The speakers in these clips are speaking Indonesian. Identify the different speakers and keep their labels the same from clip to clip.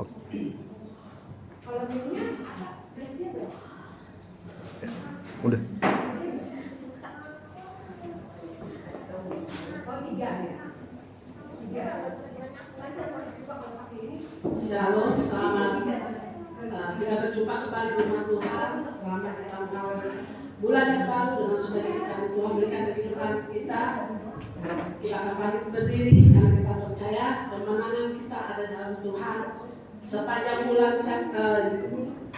Speaker 1: Kalau minumnya ada, presnya berapa?
Speaker 2: Ya, udah.
Speaker 1: Oh, 3 ya? 3.
Speaker 3: Shalom, selamat kita berjumpa kembali di rumah Tuhan. Selamat kita mengawal bulan yang baru dengan sukacita Tuhan berikan kehidupan kita. Kita akan bangkit berdiri karena kita percaya kemenangan kita ada dalam Tuhan. Sepanjang bulan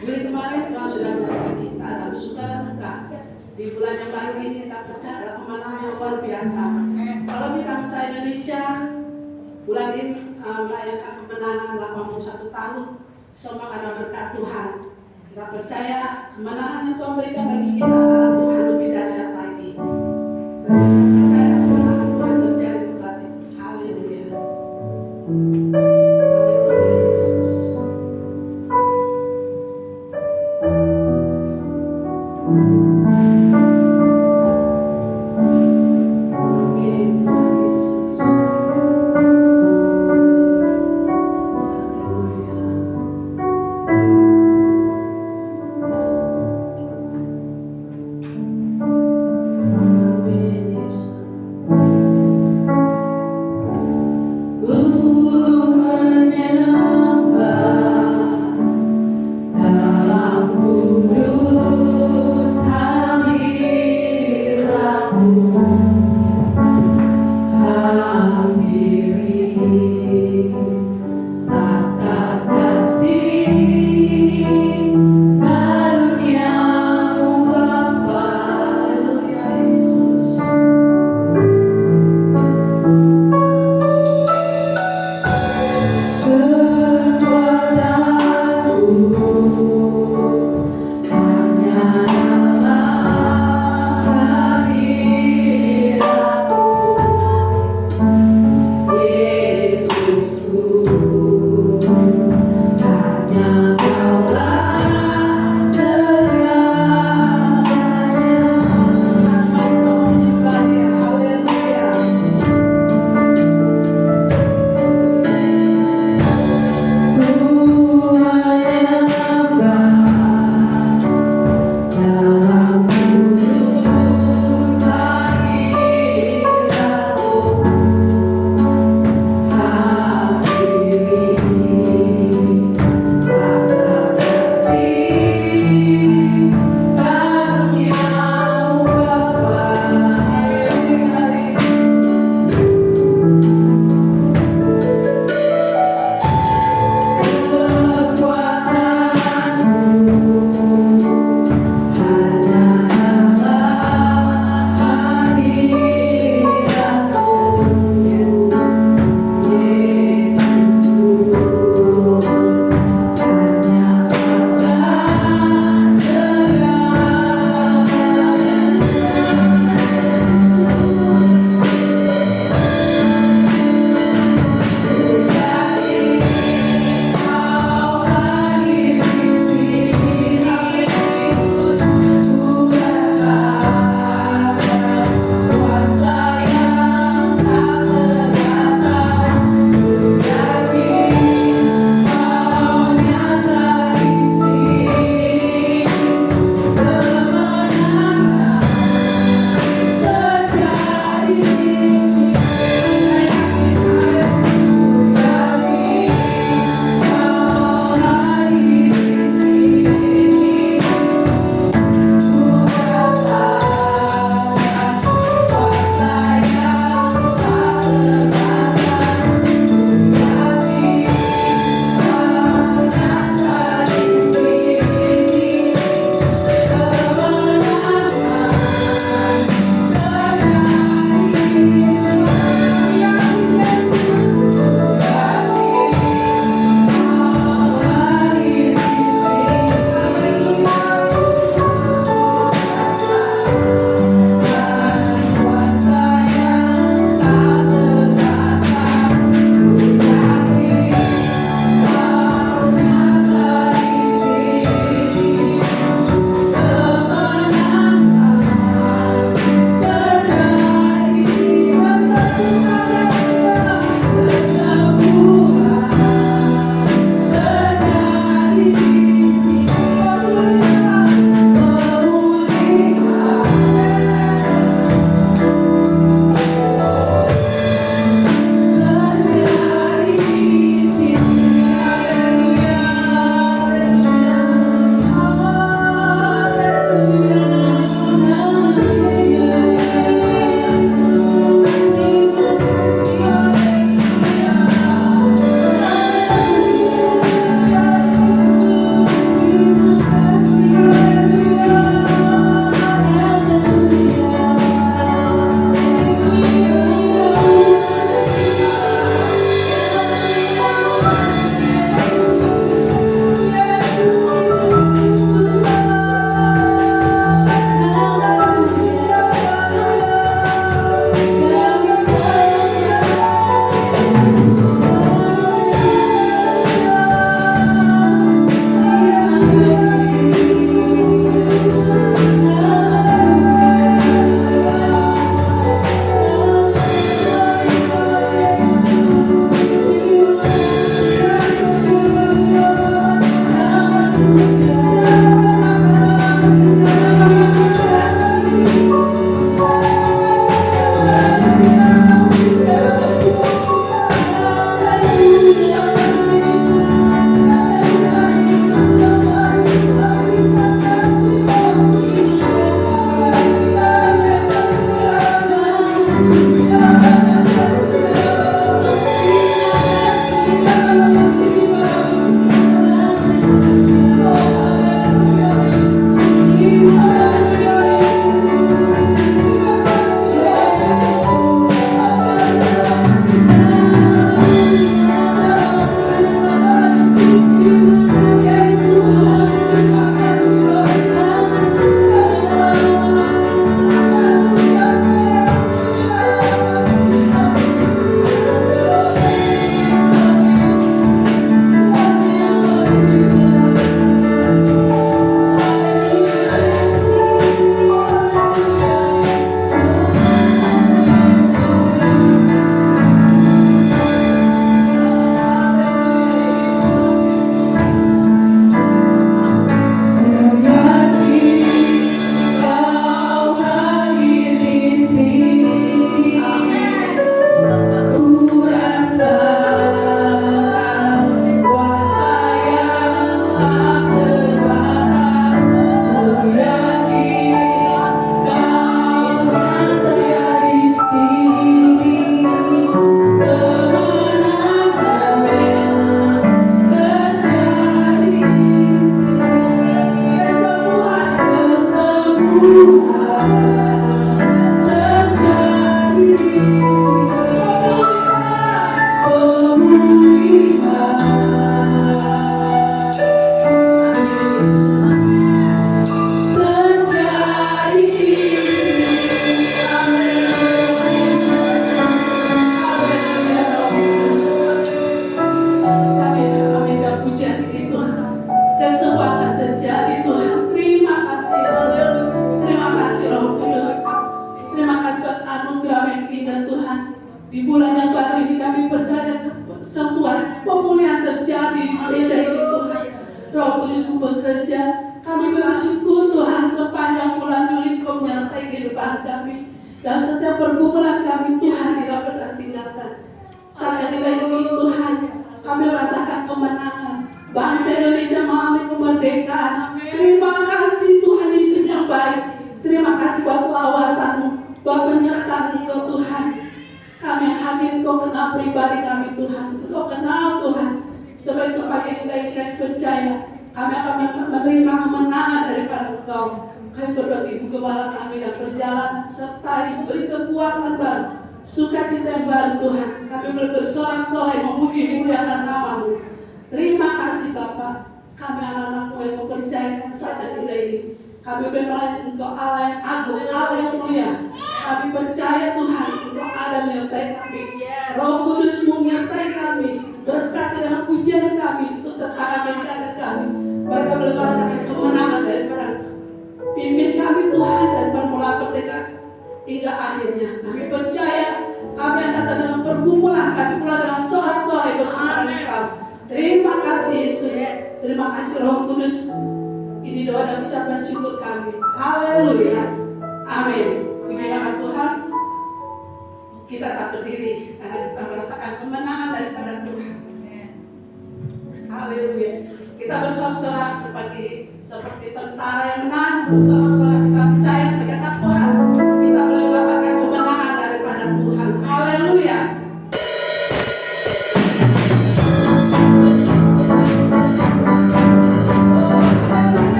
Speaker 3: Juli kemarin Tuhan sudah menyertai kita dalam suka dan duka. Di bulan yang baru ini kita percaya ada kemenangan yang luar biasa. Kalau di bangsa Indonesia bulan ini merayakan kemenangan 81 tahun, semua karena berkat Tuhan. Kita percaya kemenangan yang Tuhan berikan bagi kita adalah Tuhan lebih dahsyat lagi. Kita percaya kemenangan Tuhan terjadi kembali. Haleluya. Haleluya Yesus. Amin Tuhan Yesus. Amin Yesus.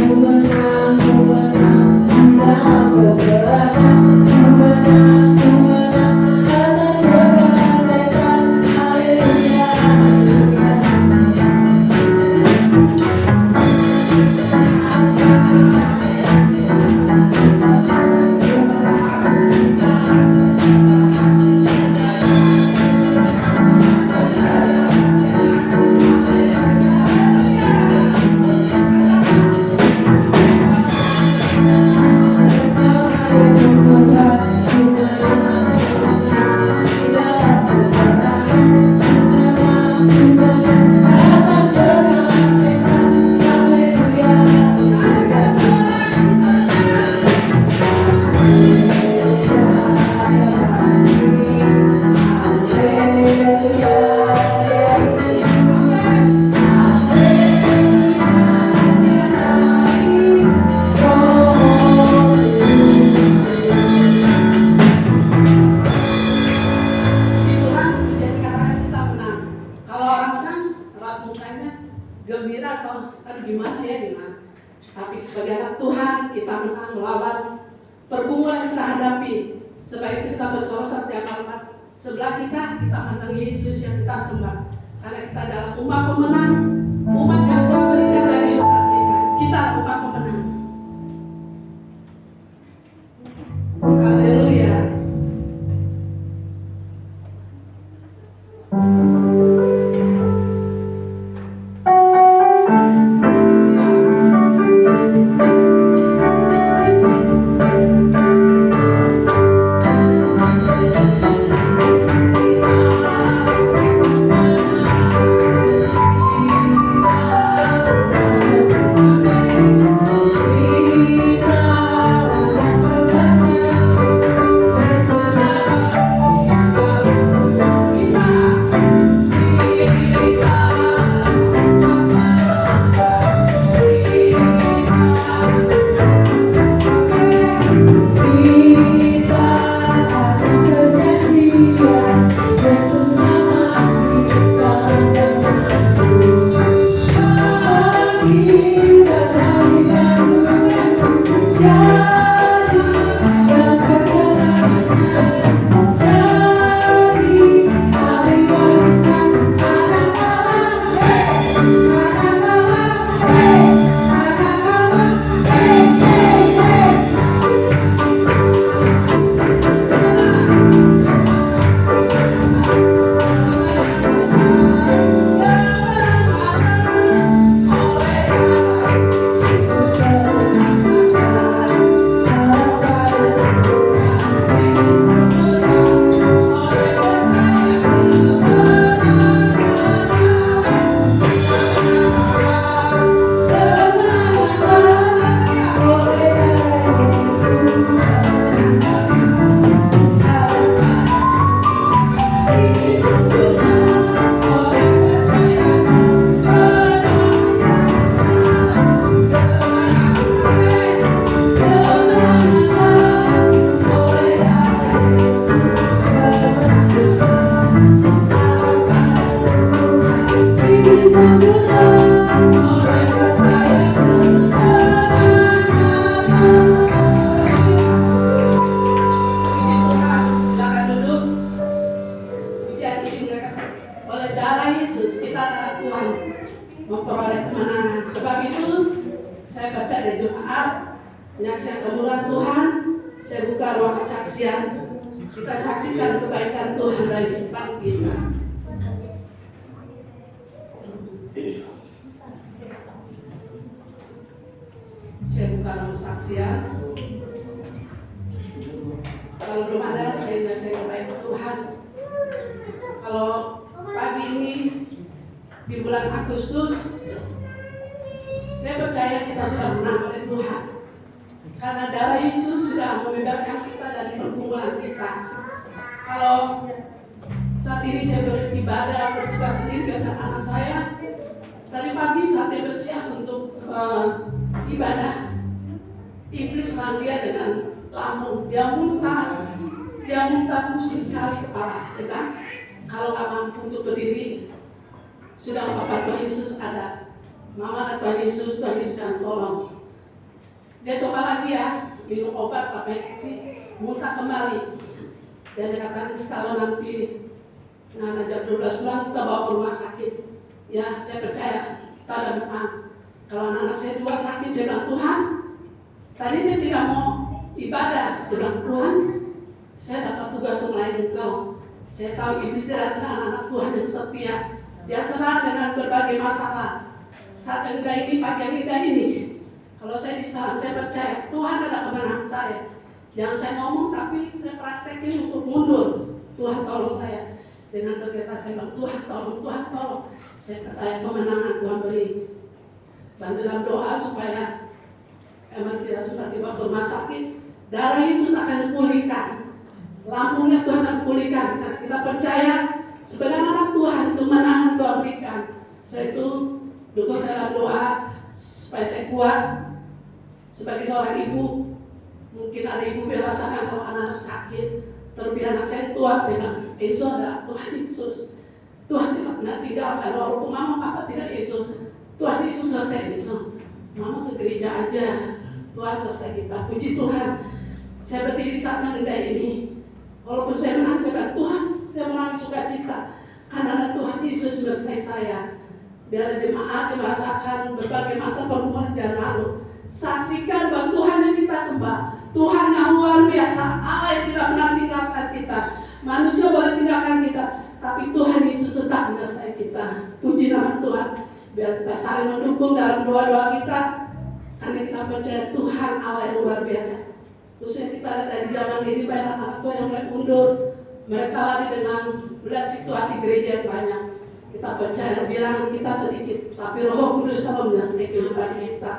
Speaker 4: Tuhan
Speaker 3: kadang-kadang raut mukanya gembira atau gimana ya gimana. Tapi sebagai anak Tuhan kita menang melawan pergumulan yang kita hadapi. Sebab itu kita bersorak setiap malam. Sebelah kita menang Yesus yang kita sembah. Karena kita adalah umat pemenang, umat yang Tuhan berikan dari umat kita. Kita umat pemenang. Haleluya. Saya buka ruang kesaksian. Kalau belum ada, saya baik Tuhan. Kalau pagi ini di bulan Agustus, saya percaya kita sudah menang oleh Tuhan. Karena darah Yesus sudah membebaskan kita dari pergumulan kita. Kalau saat ini saya beribadah, bertugas sendiri bersama anak saya. Tadi pagi saat dia bersiap untuk ibadah, iblis serang dia dengan lambung. Dia muntah pusing sekali kepala. Sedang kalau nggak mampu untuk berdiri, sudah Bapak Tuhan Yesus ada. Mama Tuhan Yesus kan tolong. Dia coba lagi ya, minum obat tapi sih muntah kembali. Dan dia katakan kalau nanti jam 12 bulan kita bawa ke rumah sakit. Ya saya percaya kita ada menang. Kalau anak-anak saya dua sakit, saya bilang Tuhan, tadi saya tidak mau ibadah. Saya bilang Tuhan, saya dapat tugas untuk melayani Engkau. Saya tahu iblis tidak senang anak Tuhan yang setia. Dia senang dengan berbagai masalah. Saat yang indah ini, pagi yang indah ini. Kalau saya diserang, saya percaya Tuhan ada kemenangan saya. Jangan saya ngomong, tapi saya praktekin untuk mundur. Tuhan tolong saya. Dengan tergesa saya bilang, Tuhan tolong. Saya percaya kemenangan Tuhan beri. Bantu dalam doa supaya emang tidak sempat dibawa ke rumah sakit. Darah Yesus akan pulihkan. Lambungnya Tuhan akan pulihkan. Karena kita percaya sebagai anak Tuhan, kemenangan Tuhan berikan. Saya itu dukung saya dalam doa supaya saya kuat. Sebagai seorang ibu, mungkin ada ibu merasakan kalau anak sakit. Terlebih anak saya tua, saya bilang, Yesus ada Tuhan Yesus. Tuhan tidak pernah tinggalkan, walaupun mama papa tidak Yesus, Tuhan Yesus sertai Yesus. Mama ke gereja aja, Tuhan sertai kita. Puji Tuhan, saya berdiri saat yang indah ini. Walaupun saya menangis, saya bilang, Tuhan, saya menangis sukacita karena ada Tuhan Yesus sertai saya. Biar jemaat yang merasakan berbagai masa pergumulan yang lalu, saksikan bahwa Tuhan yang kita sembah, Tuhan yang luar biasa, Allah yang tidak pernah tinggalkan kita. Manusia boleh tinggalkan kita, tapi Tuhan Yesus tetap menyertai kita. Puji nama Tuhan. Biar kita saling mendukung dalam doa-doa kita, karena kita percaya Tuhan Allah yang luar biasa. Terus yang kita lihat dari zaman ini, banyak anak Tuhan yang mulai mundur. Mereka lari dengan melihat situasi gereja yang banyak. Kita percaya bilangan kita sedikit, tapi Roh Kudus selalu menyertai kehidupan kita.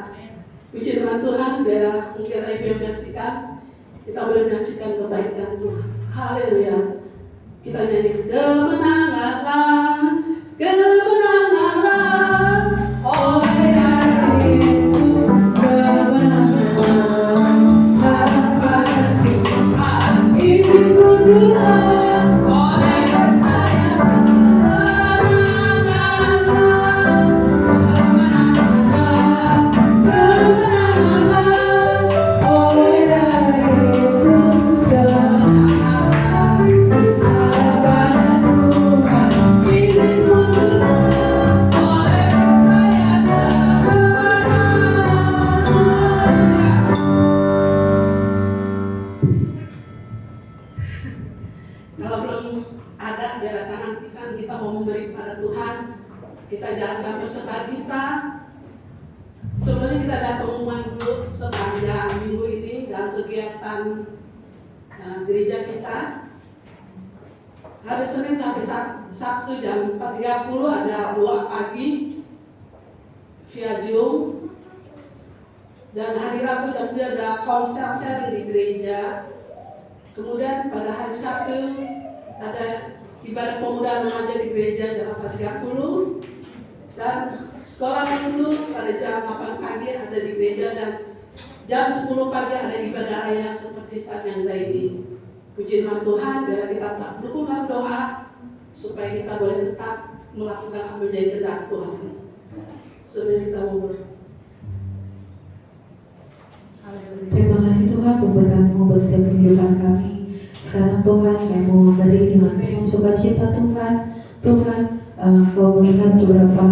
Speaker 3: Puji nama Tuhan. Biar mungkin ibu yang menyaksikan, kita boleh menyaksikan kebaikan Tuhan. Haleluya. Kita nyanyi kemenanganlah, kemenanganlah oleh darah Yesus, kemenanganlah Tuhan iblis mundur oleh berkaya kemenanganlah, kemenanganlah oleh darah Yesus, kalau belum ada biar tangan kita mau memberi pada Tuhan, kita jalankan persembahan kita. Sebelumnya kita ada pengumuman dulu sepanjang minggu ini dalam kegiatan gereja kita. Hari Senin sampai Sabtu jam 4.30 ada doa pagi via Zoom. Dan hari Rabu jam 7 ada konser sharing di gereja. Kemudian pada hari Sabtu ada ibadah pemuda remaja di gereja jam 8.30. Dan sekolah minggu pada jam 8 pagi ada di gereja, dan jam 10 pagi ada ibadah raya seperti saat yang ada ini. Puji nama Tuhan, biar kita tetap dukung dalam doa supaya kita boleh tetap melakukan apa yang menjadi kehendak Tuhan. Sebelum kita
Speaker 4: Terima kasih Tuhan memberkati buat setiap kehidupan kami. Sekarang Tuhan kami mau memberi dengan penuh sukacita Tuhan. Tuhan, Kau melihat seberapa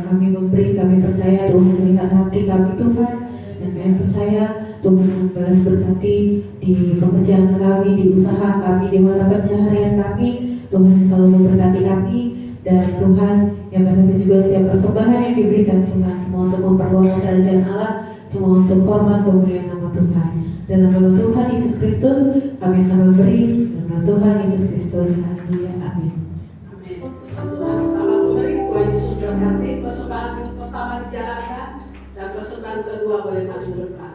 Speaker 4: kami memberi, kami percaya Tuhan melihat hati kami Tuhan. Dan kami percaya Tuhan membalas berkati di pekerjaan kami, di usaha kami, di mata pencaharian kami. Tuhan selalu memberkati kami. Dan Tuhan yang berkati juga setiap persembahan yang diberikan Tuhan, semua untuk memperluas kerajaan Allah, semua untuk hormat kemuliaan nama Tuhan. Dalam nama Tuhan Yesus Kristus kami akan memberi. Dalam nama Tuhan Yesus Kristus. Haleluya. Amin.
Speaker 3: Amin. Tuhan selamat memberi. Tuhan Yesus berkati. Persembahan pertama dijalankan dan persembahan kedua boleh maju ke depan.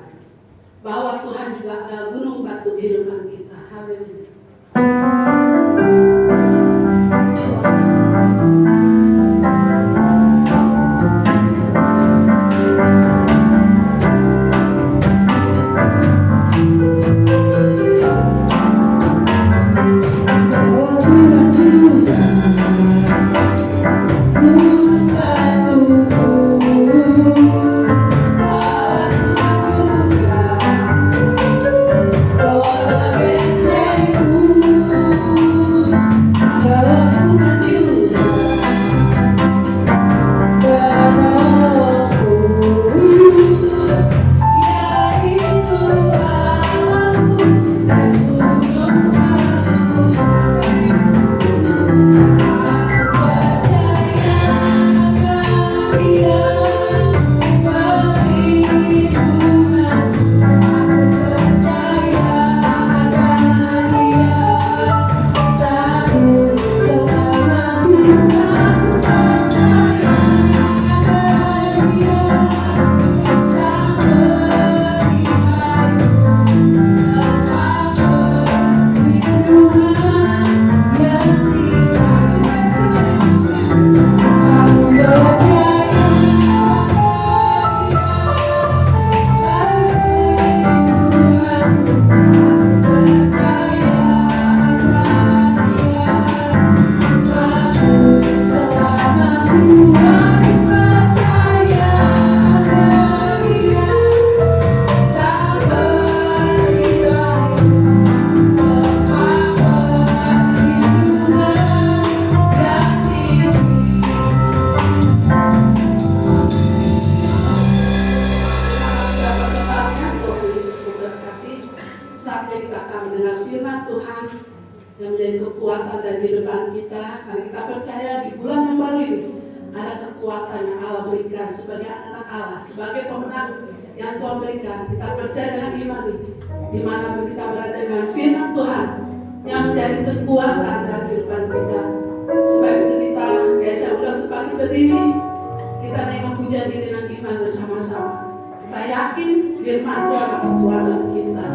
Speaker 3: Bahwa Tuhan juga adalah gunung batu kehidupan kita. Haleluya. menjadi kekuatan dan kehidupan kita. Karena kita percaya di bulan yang baru ini ada kekuatan yang Allah berikan sebagai anak Allah, sebagai pemenang yang Tuhan berikan. Kita percaya dengan iman ini, dimanapun kita berada dengan firman Tuhan yang menjadi kekuatan dalam kehidupan kita. Sebab itu kita saya udah untuk pagi berdiri, kita naikkan pujian ini dengan iman bersama-sama. Kita yakin firman Tuhan adalah kekuatan kita.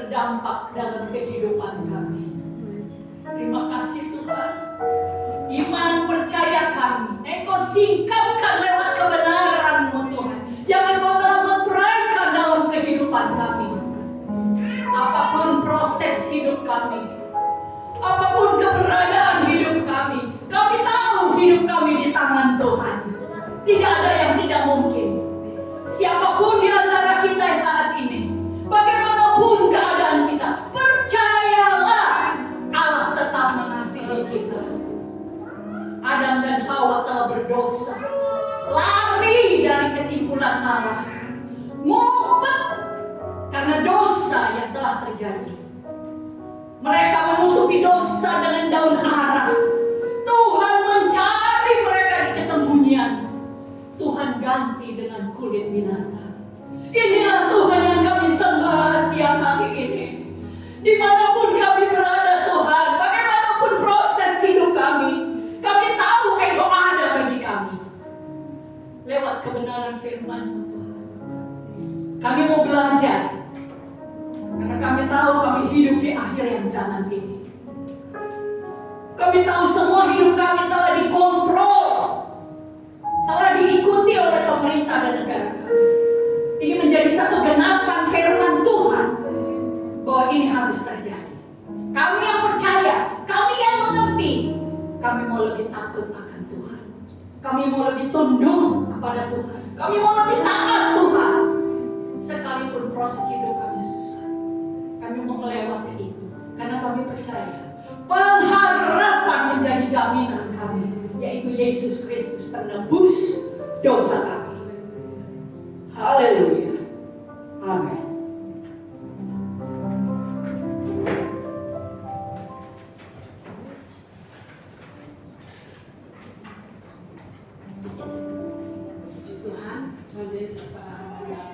Speaker 1: berdampak dalam kehidupan kami. Terima kasih Tuhan. Iman percaya kami, Engkau singkapkan lewat kebenaran-Mu Tuhan, yang Engkau telah meteraikan dalam kehidupan kami. Apapun proses hidup kami, apapun keberadaan hidup kami, kami tahu hidup kami di tangan Tuhan. Tidak ada yang tidak mungkin. Siapapun di antara kita saat terjadi. Mereka menutupi dosa dengan daun ara. Tuhan mencari mereka di kesembunyian. Tuhan ganti dengan kulit binatang. Inilah Tuhan yang kami sembah siang hari ini. Dimanapun kami berada Tuhan, bagaimanapun proses hidup kami tahu Engkau ada bagi kami. Lewat kebenaran firman-Mu Tuhan, kami mau belajar. Karena kami tahu kami hidup di akhir yang zaman ini. Kami tahu semua hidup kami telah dikontrol, telah diikuti oleh pemerintah dan negara kami. Ini menjadi satu genapan firman Tuhan bahwa ini harus terjadi. Kami yang percaya, kami yang mengerti, kami mau lebih takut akan Tuhan. Kami mau lebih tunduk kepada Tuhan. Kami mau lebih taat Tuhan. Sekalipun proses hidup kami susah, kami mau melewati itu. Karena kami percaya pengharapan menjadi jaminan kami, yaitu Yesus Kristus penebus dosa kami. Haleluya. Amin.
Speaker 3: Puji Tuhan, saudara separah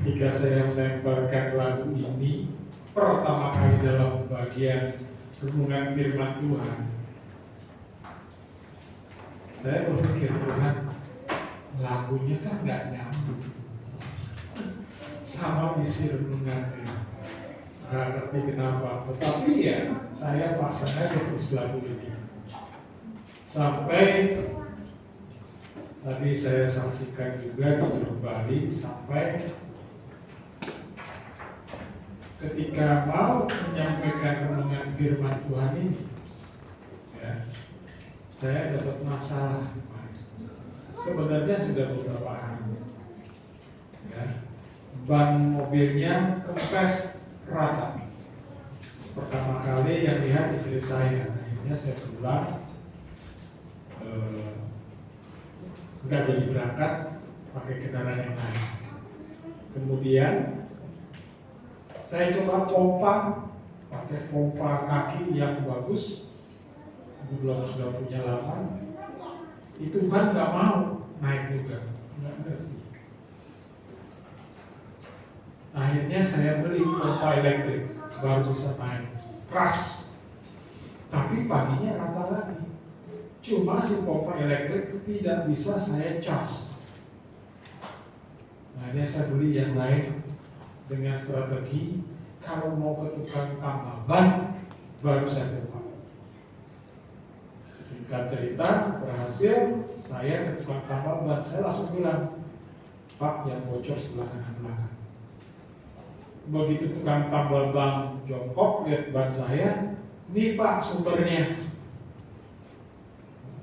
Speaker 5: Ketika saya melemparkan lagu ini pertama kali dalam bagian renungan firman Tuhan, saya berpikir, Tuhan, lagunya kan nggak nyambung sama isi renungannya. Nggak ngerti kenapa, tetapi ya saya pasang aja terus lagu ini. Sampai tadi saya saksikan juga di Bali, sampai ketika mau menyampaikan renungan firman Tuhan ini, ya, saya dapat masalah. Sebenarnya sudah beberapa hari, ya, ban mobilnya kempes rata. Pertama kali yang lihat istri saya, akhirnya saya pulang, nggak jadi berangkat, pakai kendaraan yang lain. Kemudian saya coba pompa, pakai pompa kaki yang bagus, kebetulan sudah punya lama, itu ban nggak mau naik juga, nggak ngerti. Akhirnya saya beli pompa elektrik, baru bisa naik, keras, tapi paginya rata lagi. Cuma si pompa elektrik tidak bisa saya cas. Akhirnya saya beli yang lain dengan strategi kalau mau ke tukang tambal ban baru saya coba. Singkat cerita, berhasil. Saya ke tukang tambal ban, saya langsung bilang, Pak, yang bocor sebelah kanan belakang. Begitu tukang tambal ban jongkok lihat ban saya, nih Pak sumbernya.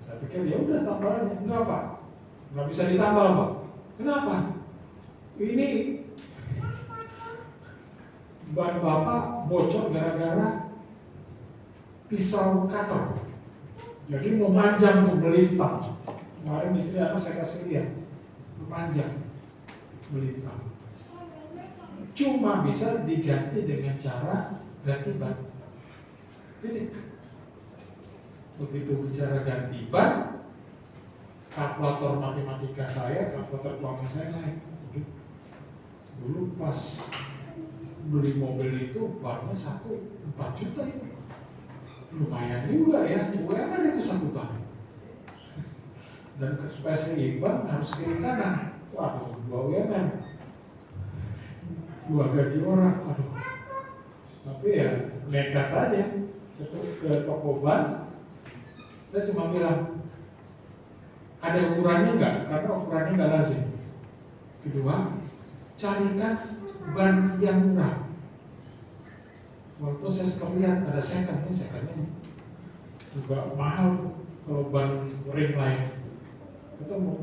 Speaker 5: Saya pikir ya udah tambalannya, enggak Pak, nggak bisa ditambal Pak. Kenapa? Ini ban Bapak bocor gara-gara pisau cutter. Jadi memanjang tuh melintang. Kemarin istri anak saya kasih lihat, memanjang melintang. cuma bisa diganti dengan cara ganti ban. Jadi begitu bicara ganti ban, kalkulator matematika saya, kalkulator keuangan saya naik. Dulu pas beli mobil itu bannya 4 juta itu. Lumayan juga ya, UMR itu 1 ban. Dan supaya seimbang harus kiri kanan. Waduh, 2 UMR. 2 gaji orang, aduh. Tapi ya nekat aja ke toko ban. Saya cuma bilang, ada ukurannya enggak? Karena ukurannya enggak lazim. Kedua, carikan ban yang murah. Walaupun saya suka lihat ada secondnya juga mahal kalau ban ring lain. Ketemu,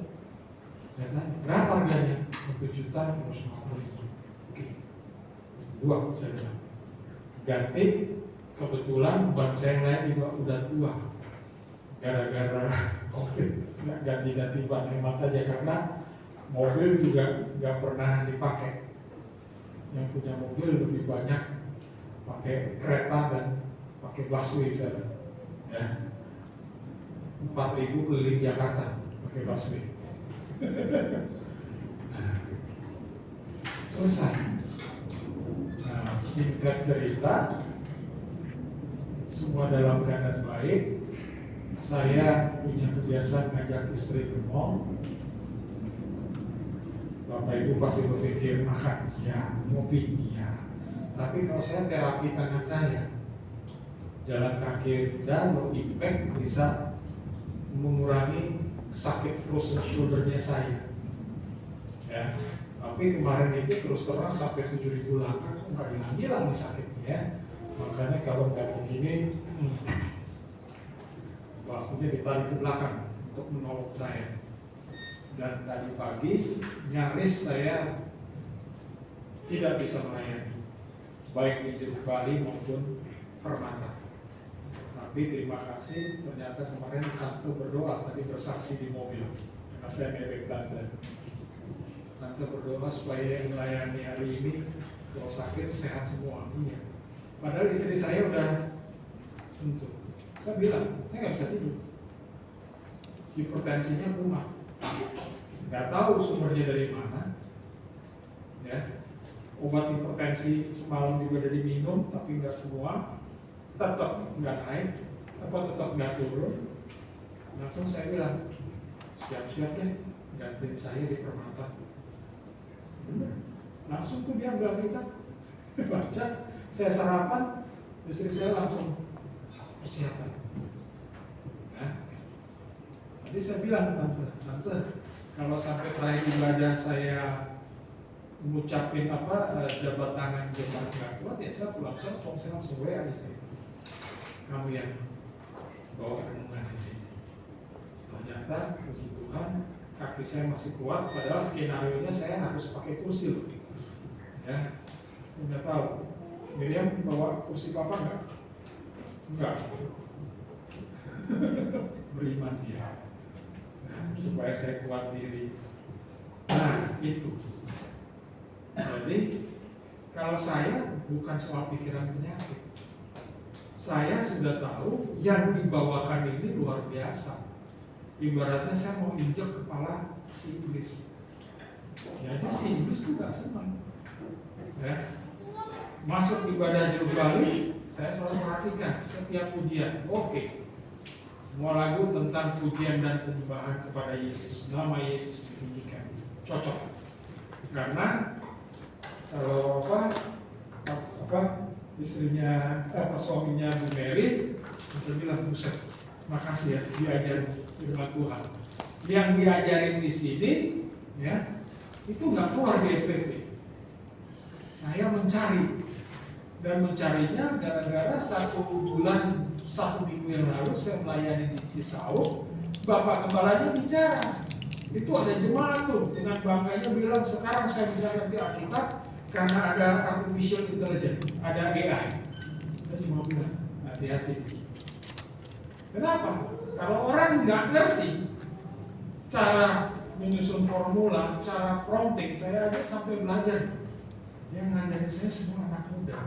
Speaker 5: saya tanya, berapa harganya? 1.250.000. Oke, 2 saya bilang. Ganti, kebetulan ban saya yang lain juga udah tua. Gara-gara COVID, nggak ganti-ganti ban, hemat aja karena mobil juga nggak pernah dipakai. Yang punya mobil lebih banyak pakai kereta dan pakai busway saya. Ya, 4.000 keliling Jakarta pakai busway. Nah, selesai. Nah, singkat cerita, semua dalam keadaan baik. Saya punya kebiasaan ngajak istri ke mall. Bapak Ibu pasti berpikir makan, ya, ngopi, ya. Tapi kalau saya terapi tangan saya, jalan kaki dan impact bisa mengurangi sakit frozen shoulder-nya saya. Ya, tapi kemarin itu terus terang sampai 7.000 langkah, nggak hilang nih sakitnya. Ya. Makanya kalau nggak begini, bahunya ditarik ke belakang untuk menolong saya. Dan tadi pagi nyaris saya tidak bisa melayani, baik di Jeruk Bali maupun Permata. Tapi terima kasih, ternyata kemarin Tante berdoa tadi bersaksi di mobil, karena saya bebek Tante. Tante berdoa supaya yang melayani hari ini kalau sakit sehat semua. Iya. Padahal istri saya udah sentuh. Saya bilang, saya nggak bisa tidur. Hipertensinya kumat. Nggak tahu sumbernya dari mana. Ya, obat hipertensi semalam juga udah diminum, tapi nggak semua. Tetap nggak naik, tetap nggak turun. Langsung saya bilang, siap-siap deh, gantiin saya di Permata. Bener. Langsung tuh dia bilang kita baca, saya sarapan, istri saya langsung persiapan. Nah, tadi saya bilang tante, kalau sampai terakhir ibadah saya mengucapin jabat tangan jemaat nggak kuat, ya saya pulang saya langsung WA istri. Kamu yang bawa renungan di sini. Ternyata puji Tuhan kaki saya masih kuat, padahal skenario nya saya harus pakai kursi. Ya, saya nggak tahu. Miriam bawa kursi papa nggak? Enggak. Beriman dia. Nah, supaya saya kuat diri. Nah, itu. Jadi, kalau saya bukan soal pikiran penyakit. Saya sudah tahu yang dibawakan ini luar biasa. Ibaratnya saya mau injek kepala si iblis. Jadi si iblis itu gak senang. Ya. Masuk ibadah Jeruk Bali, saya selalu perhatikan setiap pujian. Oke. Semua lagu tentang pujian dan penyembahan kepada Yesus. Nama Yesus ditinggikan. Cocok. Karena kalau istrinya suaminya Bu Mary, saya bilang, buset, makasih ya diajarin firman Tuhan. Yang diajarin di sini, ya, itu nggak keluar di STT. Saya mencari dan mencarinya gara-gara 1 minggu yang lalu saya melayani di Cisauk, Bapak Kepalanya bicara. Itu ada jemaat tuh dengan bangganya bilang sekarang saya bisa ngerti Alkitab karena ada artificial intelligence, ada AI. Saya cuma bilang hati-hati. Kenapa? Kalau orang nggak ngerti cara menyusun formula, cara prompting, saya aja sampai belajar. Yang ngajarin saya semua anak muda.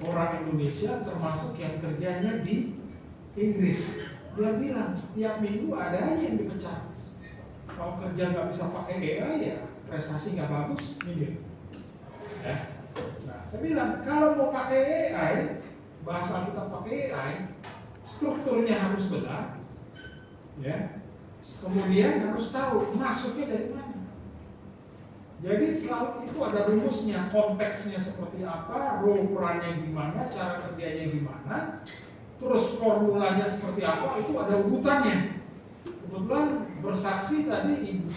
Speaker 5: Orang Indonesia termasuk yang kerjanya di Inggris. Dia bilang tiap minggu ada aja yang dipecat. Kalau kerja nggak bisa pakai AI ya prestasi nggak bagus, minggir. Ya. Nah, saya bilang kalau mau pakai AI, bahasa kita pakai AI, strukturnya harus benar, ya. Kemudian harus tahu masuknya dari mana. Jadi selalu itu ada rumusnya, konteksnya seperti apa, role perannya gimana, cara kerjanya gimana, terus formulanya seperti apa, itu ada urutannya. Kebetulan bersaksi tadi Ibu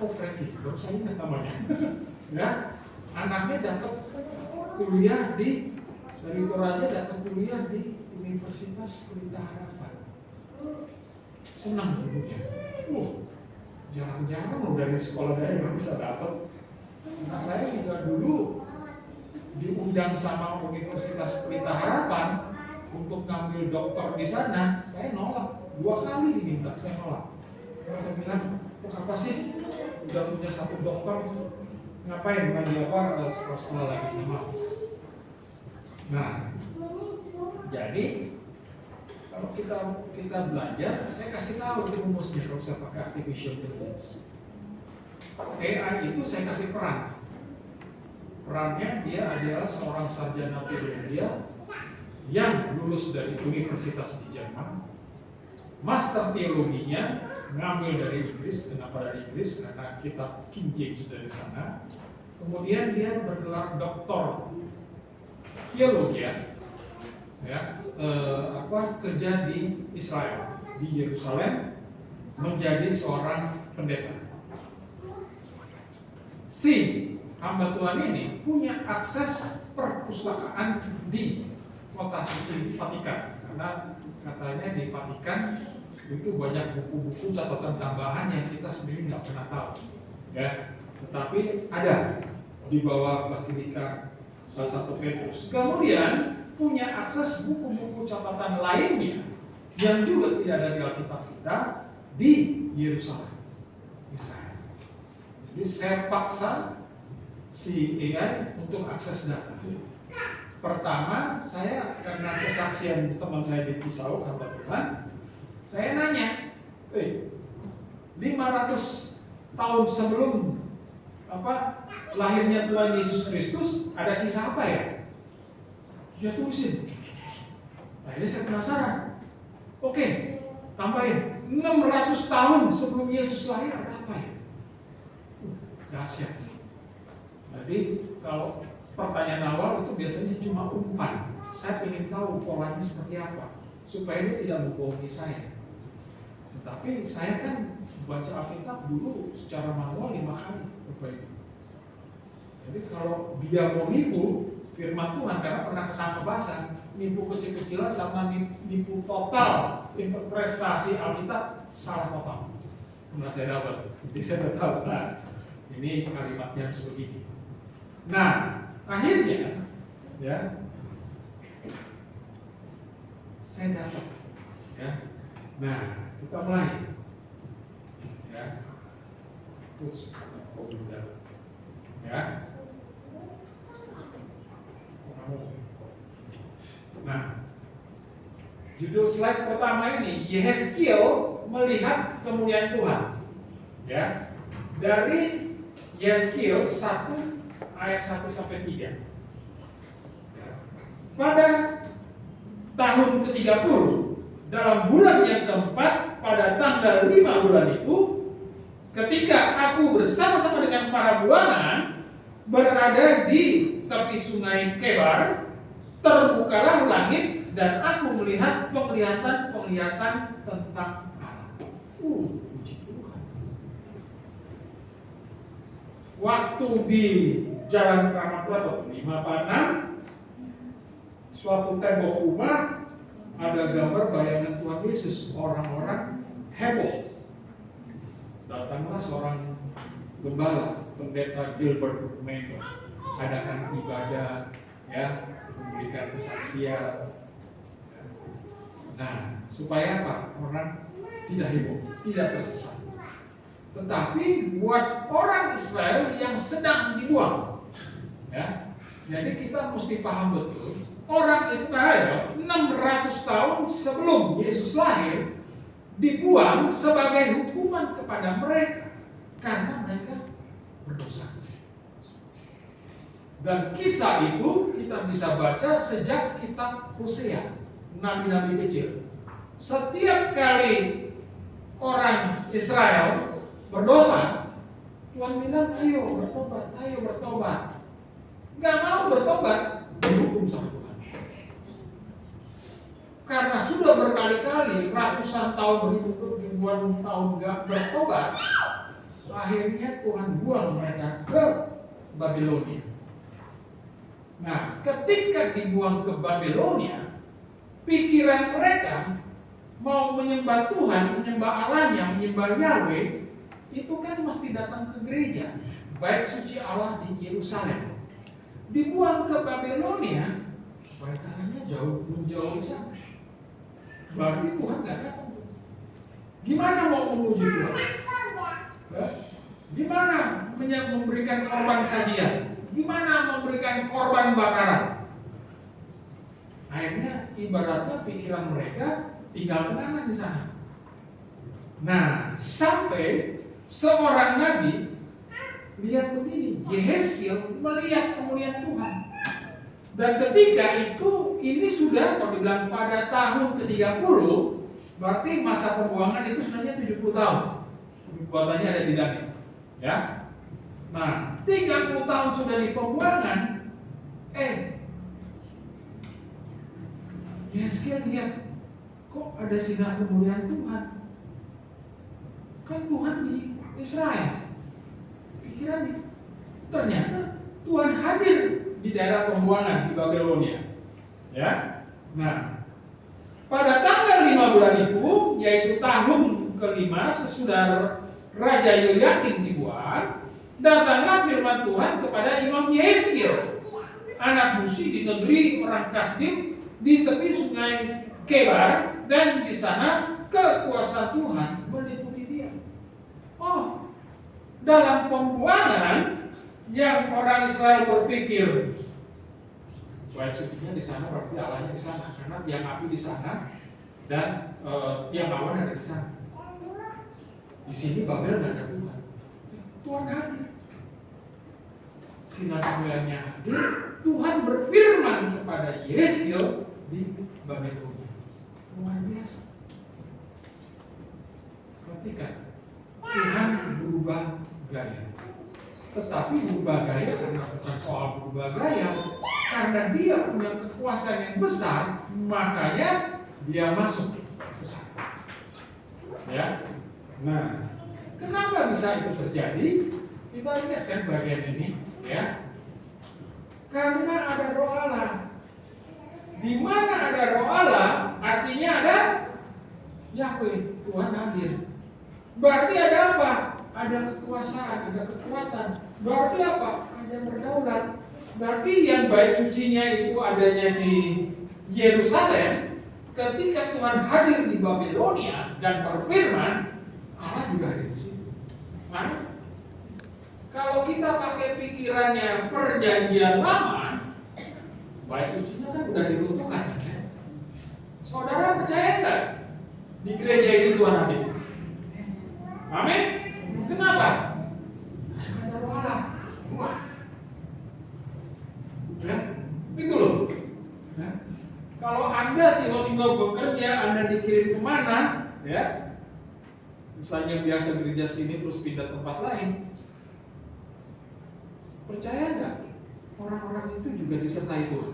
Speaker 5: Preti, baru saya ingat namanya, ya, anaknya dapat kuliah dari Toraja dapat kuliah di Universitas Pelita Harapan. Senang ibunya. Jarang-jarang loh dari sekolah daerah bisa dapat. Nah, saya juga dulu diundang sama Universitas Pelita Harapan untuk ngambil doktor di sana. Saya nolak, 2 kali diminta, saya nolak. Karena saya bilang, apa sih? Udah punya 1 dokter, ngapain ngambil apa sekolah lagi? Nah, jadi kalau kita belajar, saya kasih tahu rumusnya kalau saya pakai artificial intelligence. AI itu saya kasih peran. Perannya dia adalah seorang sarjana teologi yang lulus dari universitas di Jerman. Master teologinya ngambil dari Inggris. Kenapa dari Inggris? Karena kitab King James dari sana. Kemudian dia bergelar doktor teologi, ya, kerja di Israel, di Yerusalem, menjadi seorang pendeta. Si hamba Tuhan ini punya akses perpustakaan di kota suci Vatikan, karena katanya di Vatikan itu banyak buku-buku catatan tambahan yang kita sendiri nggak pernah tahu, ya. Tetapi ada di bawah Basilika Satu Petrus. Kemudian punya akses buku-buku catatan lainnya yang juga tidak ada di Alkitab kita di Yerusalem, Israel. Jadi saya paksa si AI untuk akses data. Pertama, saya karena kesaksian teman saya di Kisau, hamba Tuhan, saya nanya, 500 tahun sebelum lahirnya Tuhan Yesus Kristus ada kisah apa ya? Dia tulisin. Nah, ini saya penasaran. Oke, tambahin 600 tahun sebelum Yesus lahir ada apa ya? Dahsyat. Jadi kalau pertanyaan awal itu biasanya cuma umpan. Saya ingin tahu polanya seperti apa supaya dia tidak membohongi saya. Tetapi saya kan baca Alkitab dulu secara manual 5 kali, Bapak Ibu. Jadi kalau dia mau nipu firman Tuhan karena pernah ketangkep basah, nipu kecil-kecilan sama nipu total interpretasi Alkitab salah total. Pernah saya dapat, jadi saya udah tahu. Nah, ini kalimatnya sebegini. Nah, akhirnya, ya, saya dapat, ya. Nah, kita mulai, ya, ya. Nah, judul slide pertama ini Yehezkiel melihat kemuliaan Tuhan, ya. Dari Yehezkiel 1 ayat 1 sampai 3. Pada tahun ke-30 dalam bulan yang keempat pada tanggal 5 bulan itu, ketika aku bersama-sama dengan para buangan berada di tepi sungai Kebar, terbukalah langit dan aku melihat penglihatan tentang Allah. Puji Tuhan. Waktu di Jalan Keramat Ratu 5 suatu tembok rumah ada gambar bayangan Tuhan Yesus. Orang-orang heboh. Datanglah seorang gembala, pendeta Gilbert Maynor, adakan ibadah, ya, memberikan kesaksian. Nah, supaya apa? Orang tidak heboh, tidak tersesat. Tetapi buat orang Israel yang sedang dibuang, Ya. Jadi kita mesti paham betul, orang Israel 600 tahun sebelum Yesus lahir dibuang sebagai hukuman kepada mereka karena mereka berdosa. Dan kisah itu kita bisa baca sejak kitab Hosea, nabi-nabi kecil. Setiap kali orang Israel berdosa, Tuhan bilang, ayo bertobat, ayo bertobat. Gak mau bertobat, dihukum sama Tuhan. Karena sudah berkali-kali, ratusan tahun, ribuan tahun gak bertobat, akhirnya Tuhan buang mereka ke Babilonia. Nah, ketika dibuang ke Babilonia, pikiran mereka mau menyembah Tuhan, menyembah Allahnya, menyembah Yahweh, itu kan mesti datang ke gereja, bait suci Allah di Yerusalem. Dibuang ke Babilonia, bait Allahnya jauh menjauh di sana. Berarti Tuhan nggak datang. Gimana mau memuji Tuhan? Gimana memberikan korban sajian? Gimana memberikan korban bakaran? Akhirnya ibaratnya pikiran mereka tinggal kenangan di sana. Nah, sampai seorang nabi lihat begini, Yehezkiel melihat kemuliaan Tuhan. Dan ketika itu, ini sudah kalau dibilang pada tahun ke-30, berarti masa pembuangan itu sebenarnya 70 tahun. Buatannya ada di Daniel. Ya. Nah, 30 tahun sudah di pembuangan, Yehezkiel lihat, kok ada sinar kemuliaan Tuhan? Kan Tuhan di Israel. Pikirannya, ternyata Tuhan hadir di daerah pembuangan di Babilonia. Ya. Nah, pada tanggal 5 bulan itu, yaitu tahun kelima sesudah Raja Yoyakim dibuang, datanglah firman Tuhan kepada Imam Yehezkiel, anak Buzi di negeri orang Kasdim di tepi sungai Kebar, dan di sana kekuasaan Tuhan meliputi dia. Oh, dalam pembuangan yang orang Israel berpikir bait sucinya di sana, berarti Allahnya di sana, karena tiang api di sana dan tiang awan ada di sana. Di sini Babel nggak ada Tuhan. Tuhan hadir. Sinar kemuliaannya hadir. Tuhan berfirman kepada Yehezkiel di Babilonia. Luar biasa. Perhatikan, Tuhan berubah gaya. Tetapi berubah gaya karena bukan soal berubah gaya, karena dia punya kekuasaan yang besar, makanya dia masuk ke sana. Ya. Nah, kenapa bisa itu terjadi? Kita lihat kan bagian ini, ya. Karena ada roh Allah. Di mana ada roh Allah, artinya ada Yahweh, Tuhan hadir. Berarti ada apa? Ada kekuasaan, ada kekuatan. Berarti apa? Ada berdaulat. Berarti yang bait sucinya itu adanya di Yerusalem. Ketika Tuhan hadir di Babilonia dan berfirman, Allah juga hadir di situ. Mana? Kalau kita pakai pikirannya perjanjian lama, bait sucinya kan udah diruntuhkan, ya? Saudara percaya nggak di gereja ini Tuhan hadir? Amin. Kenapa? Karena roh Allah. Wah. Ya, itu loh. Ya. Kalau Anda tiba-tiba bekerja, Anda dikirim kemana, ya? Misalnya biasa gereja sini terus pindah tempat lain. Percaya nggak? Orang-orang itu juga disertai Tuhan.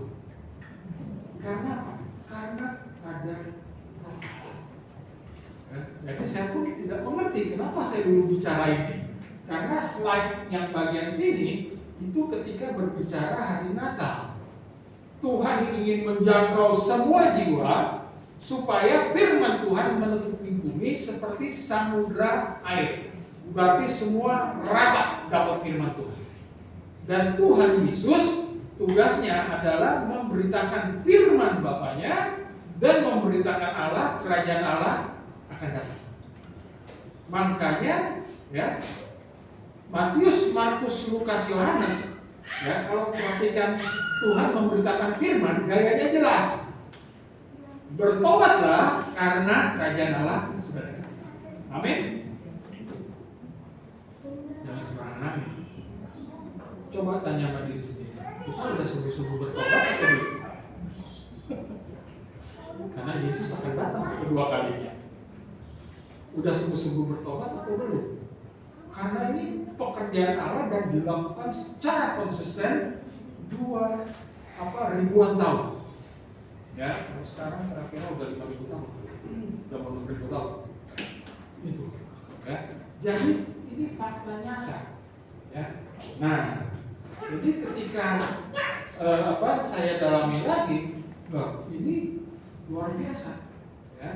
Speaker 5: Karena apa? Karena ada. Jadi saya pun tidak mengerti kenapa saya dulu bicara ini. Karena slide yang bagian sini itu ketika berbicara hari Natal. Tuhan ingin menjangkau semua jiwa supaya firman Tuhan menutupi bumi seperti samudra air. Berarti semua rata dapat firman Tuhan. Dan Tuhan Yesus tugasnya adalah memberitakan firman Bapaknya dan memberitakan Allah, kerajaan Allah akan datang. Makanya ya, Matius, Markus, Lukas, Yohanes Ya, kalau perhatikan Tuhan memberitakan firman, gayanya jelas. Bertobatlah karena kerajaan Allah sudah dekat. Amin. Jangan sembarangan amin. Coba tanya sama diri sendiri. Kita udah sungguh-sungguh bertobat atau belum? Karena Yesus akan datang kedua kalinya. Udah sungguh-sungguh bertobat atau belum? Karena ini pekerjaan Allah dan dilakukan secara konsisten ribuan tahun. Ya, sekarang kira-kira udah 5.000 tahun, udah mau 6.000 tahun. Itu, ya. Jadi ini fakta nyata. Ya. Nah, jadi ketika saya dalami lagi, ini luar biasa. Ya.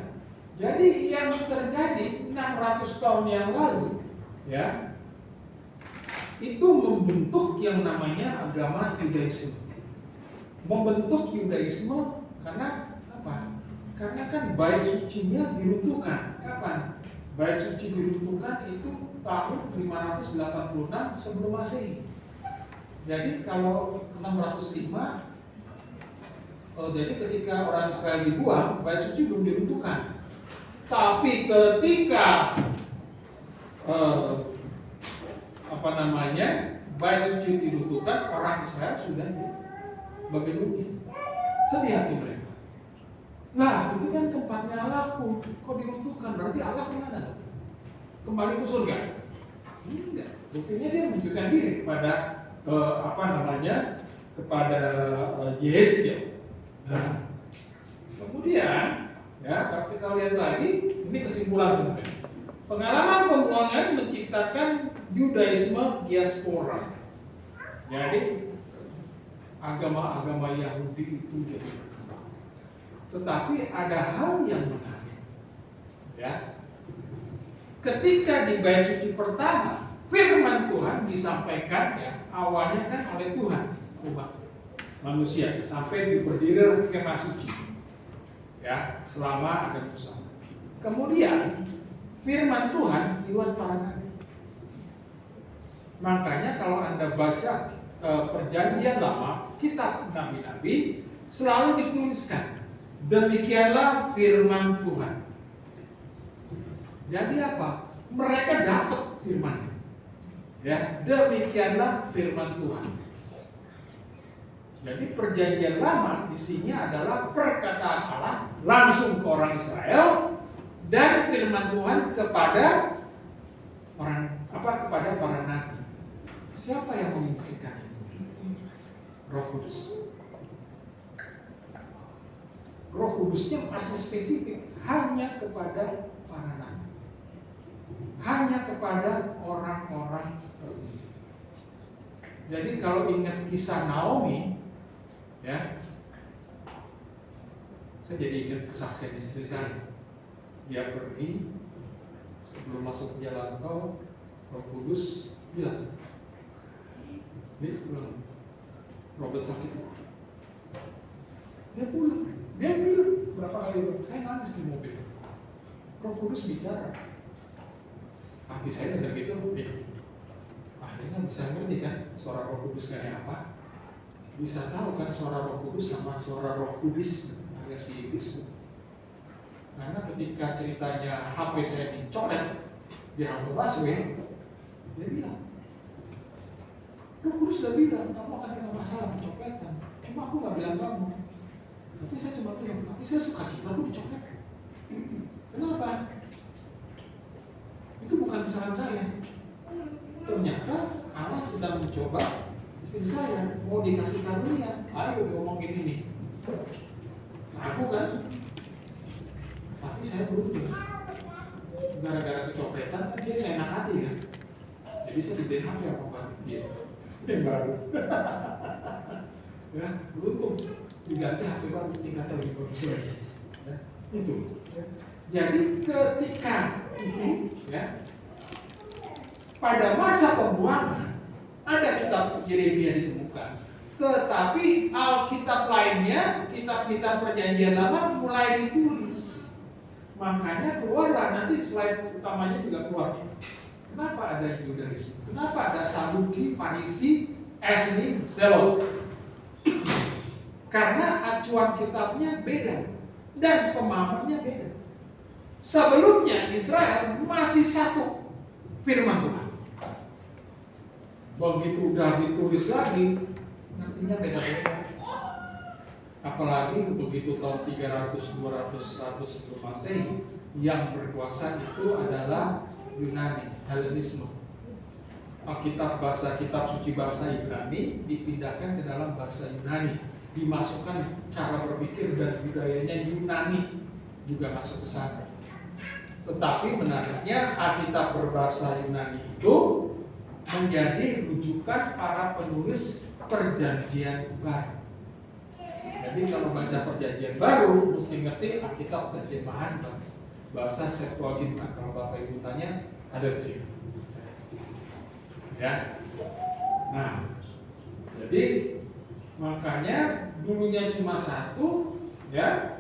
Speaker 5: Jadi yang terjadi 600 tahun yang lalu, ya, itu membentuk yang namanya agama Yudaisme. Membentuk Yudaisme karena apa? Karena kan bait sucinya diruntuhkan. Kapan? Bait suci diruntuhkan itu tahun 586 sebelum Masehi. Jadi kalau 605, jadi ketika orang Israel dibuang, bait suci belum diruntuhkan. Tapi ketika bait suci diruntuhkan, orang Israel sudah di Babilonia. Sedih hati mereka. Nah, itu kan tempatnya Allah pun kok diruntuhkan, berarti Allah kemana? Kembali ke surga? Enggak. Buktinya dia menunjukkan diri kepada kepada Yesaya. Nah, kemudian ya kalau kita lihat lagi, ini kesimpulan sebenarnya. Pengalaman pembuangan menciptakan Yudaisme diaspora. Jadi agama-agama Yahudi itu jadi berkembang. Tetapi ada hal yang menarik. Ya. Ketika di bait suci pertama, firman Tuhan disampaikan ya, awalnya kan oleh Tuhan, umat manusia sampai berdiri kemah suci. Ya, selama ada Musa. Kemudian firman Tuhan lewat para nabi. Makanya kalau Anda baca Perjanjian Lama, kitab nabi-nabi selalu dituliskan demikianlah firman Tuhan. Jadi apa? Mereka dapat firman. Ya, demikianlah firman Tuhan. Jadi Perjanjian Lama isinya adalah perkataan Allah langsung ke orang Israel dan firman Tuhan kepada kepada para nabi. Siapa yang memungkinkan? Roh Kudus. Roh Kudusnya masih spesifik hanya kepada para nabi. Hanya kepada orang-orang tertentu. Jadi kalau ingat kisah Naomi, ya, saya jadi ingat kesaksian istri saya. Dia pergi sebelum masuk jalan tol, Roh Kudus bilang, Robert sakit. Dia pulang. Dia bilang berapa kali, saya nangis di mobil. Roh Kudus bicara. Hati saya dengar gitu, akhirnya bisa ngerti kan suara Roh Kudus kayak apa. Bisa tahu kan suara Roh Kudus sama suara Roh Kudus agak iblis. Karena ketika ceritanya HP saya dicoret di halte busway, dia bilang, Roh Kudus sudah bilang kamu akan kena masalah pencopetan. Cuma aku nggak bilang kamu. Tapi saya cuma bilang, tapi saya suka cita aku dicopet. Kenapa? Itu bukan kesalahan saya. Ternyata Allah sedang mencoba istri saya, mau dikasih karunia, ayo ngomongin ini. Aku kan, tapi saya beruntung. Gara-gara kecopetan kan dia enak hati kan. Jadi saya dibeliin HP apa dia yang baru. Ya, beruntung diganti HP baru tingkatnya lebih bagus lagi. Ya, itu. Jadi ketika itu, ya, pada masa pembuangan ada kitab Yeremia ditemukan, tetapi Alkitab lainnya, kitab-kitab Perjanjian Lama mulai ditulis. Makanya keluarlah nanti slide utamanya juga keluar. Kenapa ada Yudaisme? Kenapa ada Saduki, Farisi, asli Zelot. Karena acuan kitabnya beda dan pemahamannya beda. Sebelumnya Israel masih satu firman Tuhan. Begitu udah ditulis lagi, nantinya beda-beda. Apalagi begitu tahun 300, 200, 100 sebelum Masehi, yang berkuasa itu adalah Yunani, Helenisme. Alkitab bahasa kitab suci bahasa Ibrani dipindahkan ke dalam bahasa Yunani, dimasukkan cara berpikir dan budayanya Yunani juga masuk ke sana. Tetapi menariknya Alkitab berbahasa Yunani itu menjadi rujukan para penulis Perjanjian Baru. Jadi kalau baca Perjanjian Baru mesti ngerti Alkitab terjemahan bahasa Septuaginta. Kalau Bapak Ibu tanya, ada di sini. Ya. Nah, jadi makanya dulunya cuma satu, ya,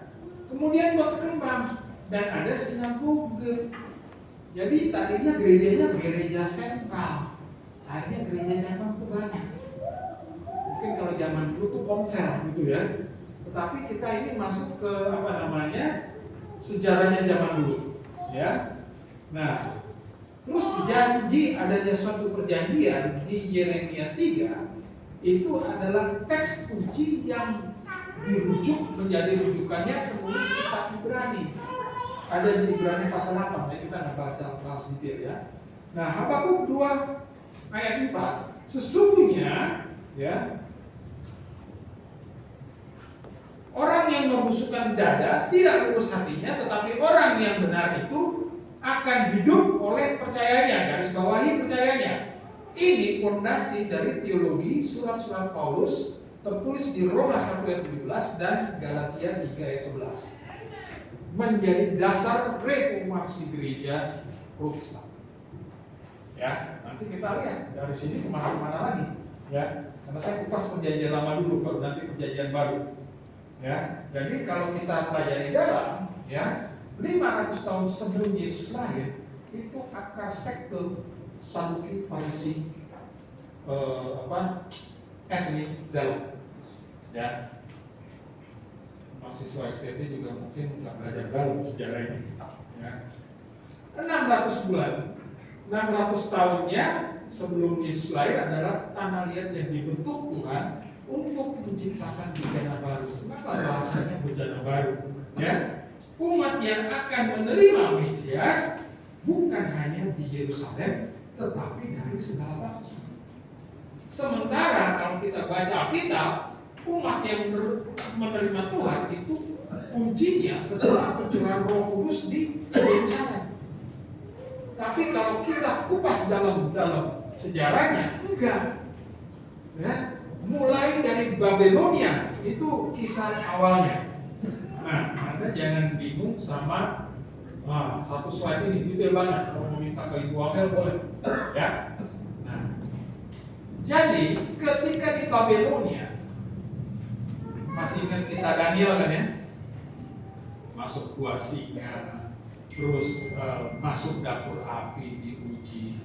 Speaker 5: kemudian berkembang dan ada sinagoge. Jadi tadinya gerejanya gereja sentral, akhirnya gereja cabang itu banyak. Mungkin kalau zaman dulu tuh komsel gitu ya. Tetapi kita ini masuk ke sejarahnya zaman dulu, ya. Nah, terus janji adanya suatu perjanjian di Yeremia 3 itu adalah teks uji yang dirujuk menjadi rujukannya penulis kitab Ibrani. Ada di Ibrani pasal 8, ya, kita nggak bahas detail ya. Nah, Habakuk 2 ayat 4, sesungguhnya ya orang yang membusukkan dada tidak lurus hatinya, tetapi orang yang benar itu akan hidup oleh percayanya. Garis bawahi percayanya. Ini fondasi dari teologi surat-surat Paulus tertulis di Roma 1 ayat 17 dan Galatia 3 ayat 11. Menjadi dasar reformasi gereja Protestan. Ya, nanti kita lihat dari sini kemana-mana lagi. Ya, karena saya kupas perjanjian lama dulu, baru nanti perjanjian baru. Ya, jadi kalau kita pelajari dalam, ya, 500 tahun sebelum Yesus lahir itu akar sekte Saduki, Farisi, asli Zelot. Ya, mahasiswa STT juga mungkin nggak belajar baru sejarah ini. Ya. 600 tahunnya sebelum Yesus lahir adalah tanah liat yang dibentuk Tuhan untuk menciptakan bencana baru. Kenapa bahasanya bencana baru? Ya, umat yang akan menerima Mesias bukan hanya di Yerusalem, tetapi dari segala bangsa. Sementara kalau kita baca Alkitab, umat yang menerima Tuhan itu kuncinya setelah pencurahan Roh Kudus di Yerusalem. Tapi kalau kita kupas dalam sejarahnya, enggak. Ya, mulai dari Babilonia itu kisah awalnya. Nah, Anda jangan bingung sama satu slide ini, detail banget. Kalau mau minta ke Ibu Amel boleh, ya. Nah, jadi ketika di Babilonia, masih ingat kisah Daniel kan ya? Masuk gua singa, terus masuk dapur api diuji.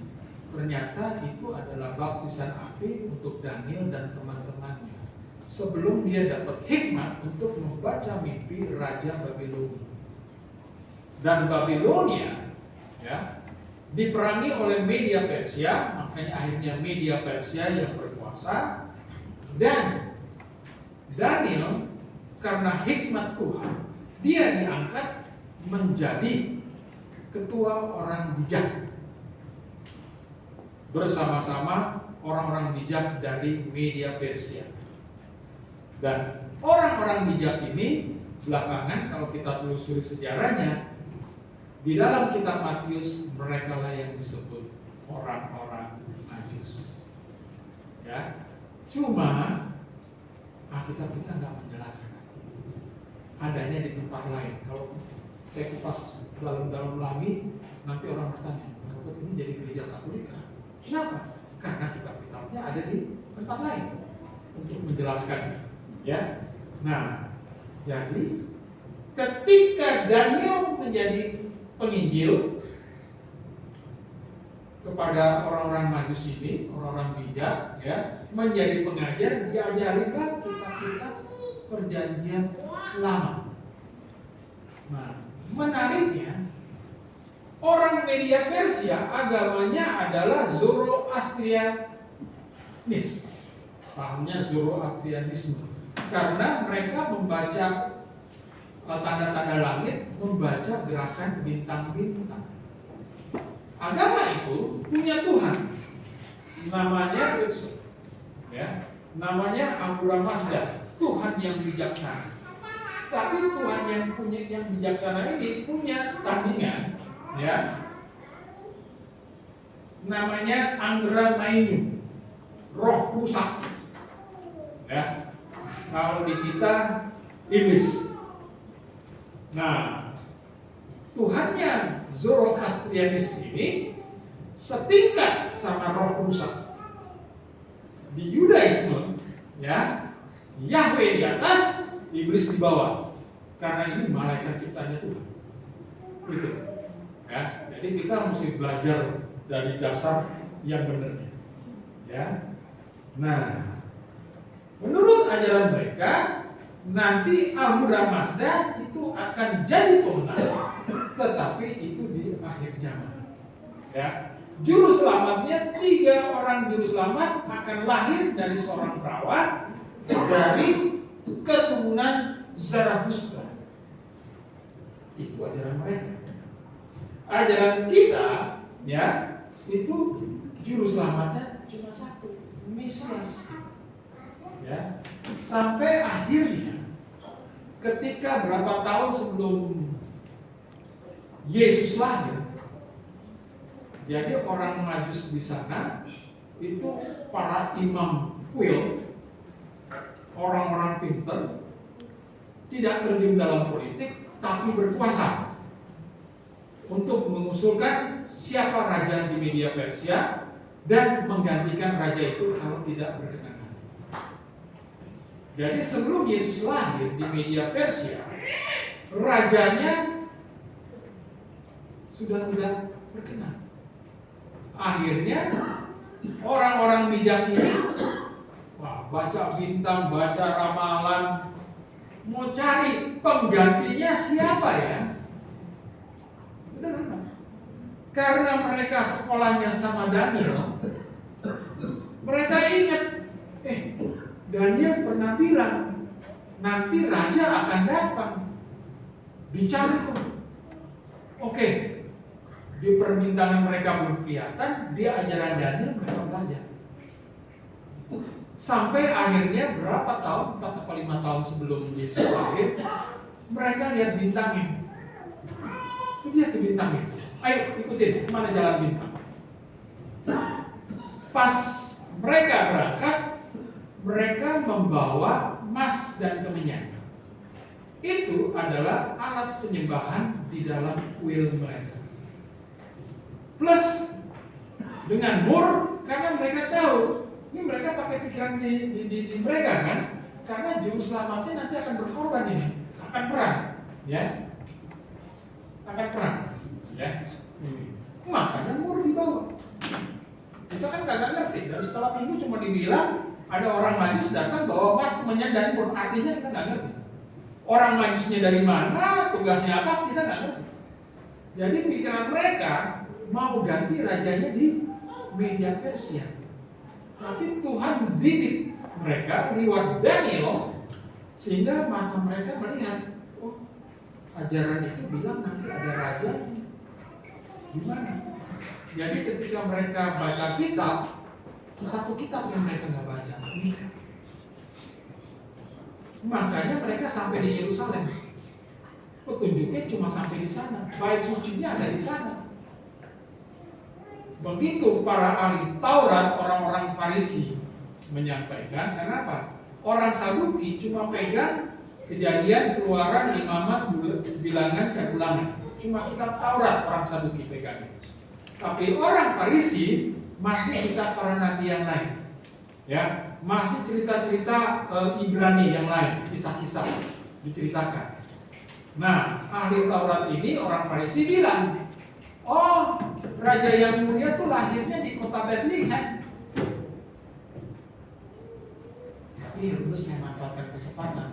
Speaker 5: Ternyata itu adalah baptisan api untuk Daniel dan teman-temannya sebelum dia dapat hikmat untuk membaca mimpi Raja Babilonia. Dan Babilonia ya diperangi oleh Media Persia, makanya akhirnya Media Persia yang berkuasa. Dan Daniel karena hikmat Tuhan, dia diangkat menjadi ketua orang bijak bersama-sama orang-orang bijak dari Media Persia. Dan orang-orang bijak ini belakangan kalau kita telusuri sejarahnya, di dalam kitab Matius mereka lah yang disebut orang-orang Majus. Ya, cuma Alkitab kita nggak menjelaskan. Adanya di tempat lain. Kalau saya kupas dalam-dalam lagi, nanti orang bertanya, kenapa ini jadi gereja Katolik? Kenapa? Karena kitab-kitabnya ada di tempat lain untuk menjelaskan. Ya, nah, jadi ketika Daniel menjadi penginjil, kepada orang-orang Majus ini, orang-orang bijak, ya, menjadi pengajar, diajarinlah kitab-kitab perjanjian lama. Nah, menariknya, orang Media Persia agamanya adalah Zoroastrianis, pahamnya Zoroastrianisme, karena mereka membaca tanda-tanda langit, membaca gerakan bintang-bintang. Agama itu punya Tuhan, namanya ya, namanya Ahura Mazda, Tuhan yang bijaksana. Tapi Tuhan yang bijaksana ini punya tandingan, ya, namanya Angra Mainyu, roh rusak. Ya, kalau di kita iblis. Nah, Tuhannya Zoroastrianis ini setingkat sama roh rusak. Di Yudaisme, ya, Yahweh di atas, iblis di bawah. Karena ini malaikat ciptanya Tuhan. Gitu. Ya, jadi kita mesti belajar dari dasar yang benar. Ya. Nah, menurut ajaran mereka, nanti Ahura Mazda itu akan jadi pemenang, tetapi itu di akhir zaman. Ya, juru selamatnya 3 orang juru selamat akan lahir dari seorang perawan dari keturunan Zarathustra. Itu ajaran mereka. Ajaran kita, ya, itu juru selamatnya cuma 1, Mesias. Ya, sampai akhirnya ketika berapa tahun sebelum Yesus lahir, jadi orang Majus di sana itu para imam kuil, orang-orang pinter, tidak terjun dalam politik, tapi berkuasa untuk mengusulkan siapa raja di Media Persia dan menggantikan raja itu kalau tidak berkenan. Jadi sebelum Yesus lahir di Media Persia, rajanya sudah tidak berkenan. Akhirnya orang-orang bijak ini, wah, baca bintang, baca ramalan, mau cari penggantinya siapa ya? Sederhana. Karena mereka sekolahnya sama Daniel, mereka ingat, Daniel pernah bilang nanti raja akan datang, dicari. Oke, di perbintangan mereka belum kelihatan, di ajaran Daniel mereka belajar. Sampai akhirnya berapa tahun, 4 atau 5 tahun sebelum Yesus lahir, mereka lihat bintangnya. Lihat ke bintangnya. Ayo ikutin, mana jalan bintang. Pas mereka berangkat, mereka membawa emas dan kemenyan. Itu adalah alat penyembahan di dalam kuil mereka. Plus dengan mur, karena mereka tahu ini mereka pakai pikiran di mereka kan, karena juru selamatnya nanti akan berkorban ini, akan perang, ya, akan perang, ya. Makanya mur dibawa. Kita kan kagak ngerti, dari sekolah minggu cuma dibilang ada orang Majus datang bawa emas, kemenyan dan mur, artinya kita nggak ngerti. Orang Majusnya dari mana, tugasnya apa, kita nggak ngerti. Jadi pikiran mereka mau ganti rajanya di Media Persia. Tapi Tuhan didik mereka lewat Daniel sehingga mata mereka melihat, oh, ajaran itu bilang nanti ada raja di mana. Jadi ketika mereka baca kitab, satu kitab yang mereka nggak baca, Mika. Makanya mereka sampai di Yerusalem. Petunjuknya cuma sampai di sana. Bait sucinya ada di sana. Begitu para ahli Taurat, orang-orang Farisi menyampaikan, kenapa? Orang Saduki cuma pegang Kejadian, Keluaran, Imamat, Bilangan, dan Ulangan. Cuma kitab Taurat orang Saduki pegang. Tapi orang Farisi masih kitab para nabi yang lain. Ya, masih cerita-cerita Ibrani yang lain, kisah-kisah diceritakan. Nah, ahli Taurat ini orang Farisi bilang, oh, raja yang mulia tuh lahirnya di kota Bethlehem. Tapi Herodes memanfaatkan kesempatan.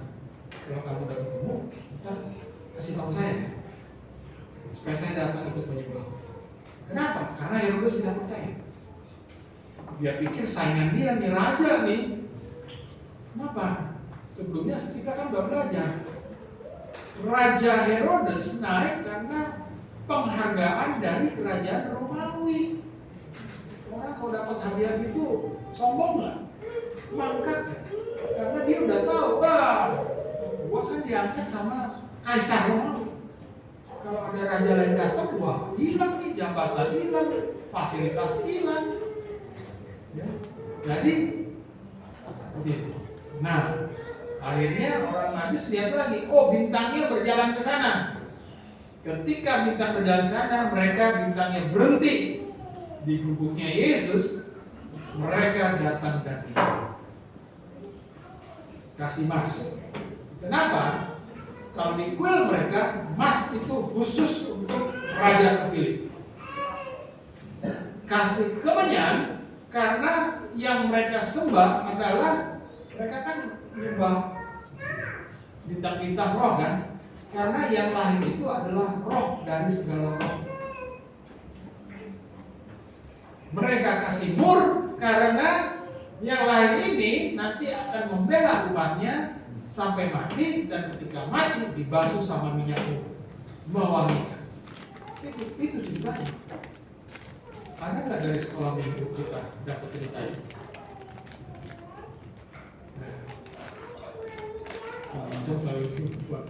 Speaker 5: Kalau kamu udah ketemu, ntar kasih tahu saya, supaya saya datang ikut menyembah. Kenapa? Karena Herodes tidak percaya. Dia pikir saingan dia nih raja nih. Kenapa? Sebelumnya kita kan udah belajar. Raja Herodes naik karena penghargaan dari kerajaan Romawi. Orang kalau dapat hadiah gitu sombong nggak? Mangkat ya? Karena dia udah tahu, gua kan diangkat sama kaisar Romawi. Kalau ada raja lain datang, wah hilang nih, jabatan hilang, fasilitas hilang. Ya. Jadi seperti itu. Nah, akhirnya orang Majus lihat lagi, oh bintangnya berjalan ke sana. Ketika bintang berjalan ke sana, mereka bintangnya berhenti di gubuknya Yesus. Mereka datang dan kasih emas. Kenapa? Kalau di kuil mereka, emas itu khusus untuk raja terpilih. Kasih kemenyan karena yang mereka sembah adalah mereka kan menyembah bintang-bintang roh kan, karena yang lahir itu adalah roh dari segala roh. Mereka kasih mur karena yang lahir ini nanti akan membela umatnya sampai mati, dan ketika mati dibasuh sama minyak mur, mewangikan. Itu ceritanya. Ada nggak dari sekolah minggu kita dapat cerita ini? Nah, selalu buat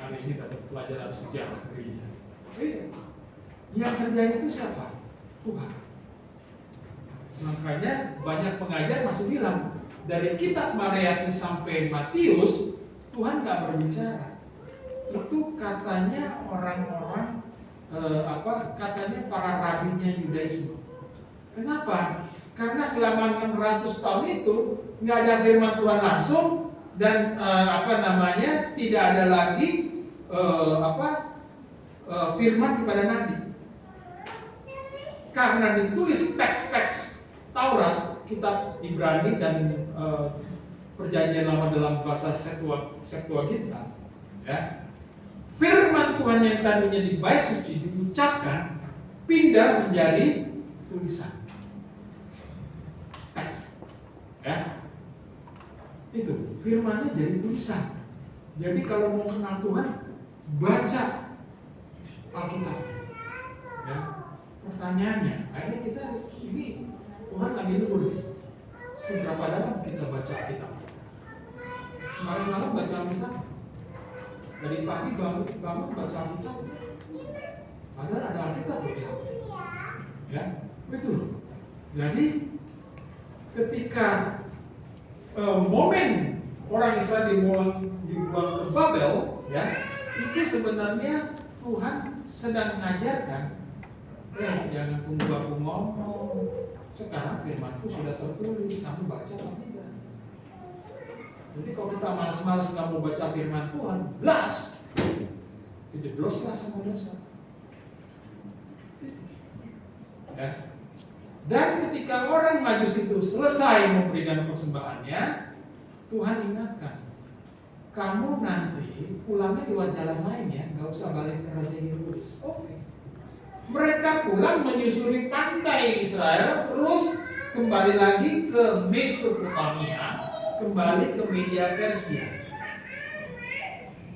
Speaker 5: hari ini dapat pelajaran sejarah gereja. Yang kerjanya itu siapa? Tuhan. Makanya banyak pengajar masih bilang dari kitab Maleakhi sampai Matius Tuhan nggak berbicara. Itu katanya orang-orang katanya para rabinya Yudaisme. Kenapa? Karena selama 600 tahun itu nggak ada firman Tuhan langsung, dan tidak ada lagi firman kepada nabi. Karena ditulis teks-teks Taurat, kitab Ibrani dan Perjanjian Lama dalam bahasa Septuaginta, ya. Firman Tuhan yang tadinya di bait suci diucapkan pindah menjadi tulisan teks, ya. Itu firmannya jadi tulisan. Jadi kalau mau kenal Tuhan, baca Alkitab, ya. Pertanyaannya, akhirnya kita ini Tuhan lagi nunggu seberapa dalam kita baca Alkitab. Kemarin malam baca Alkitab, dari pagi bangun baca Alkitab, padahal ada Alkitab loh, ya, betul. Jadi ketika momen orang Israel dibuang ke Babel, ya, itu sebenarnya Tuhan sedang mengajarkan, jangan tunggu aku ngomong. Sekarang firmanku sudah tertulis, kamu baca atau tidak? Jadi kalau kita malas-malas nggak mau baca firman Tuhan, jebloslah sama dosa. Ya. Dan ketika orang Majus itu selesai memberikan persembahannya, Tuhan ingatkan, kamu nanti pulangnya lewat jalan lain ya, nggak usah balik ke Raja Herodes. Oke. Mereka pulang menyusuri pantai Israel, terus kembali lagi ke Mesopotamia, kembali ke Media Persia.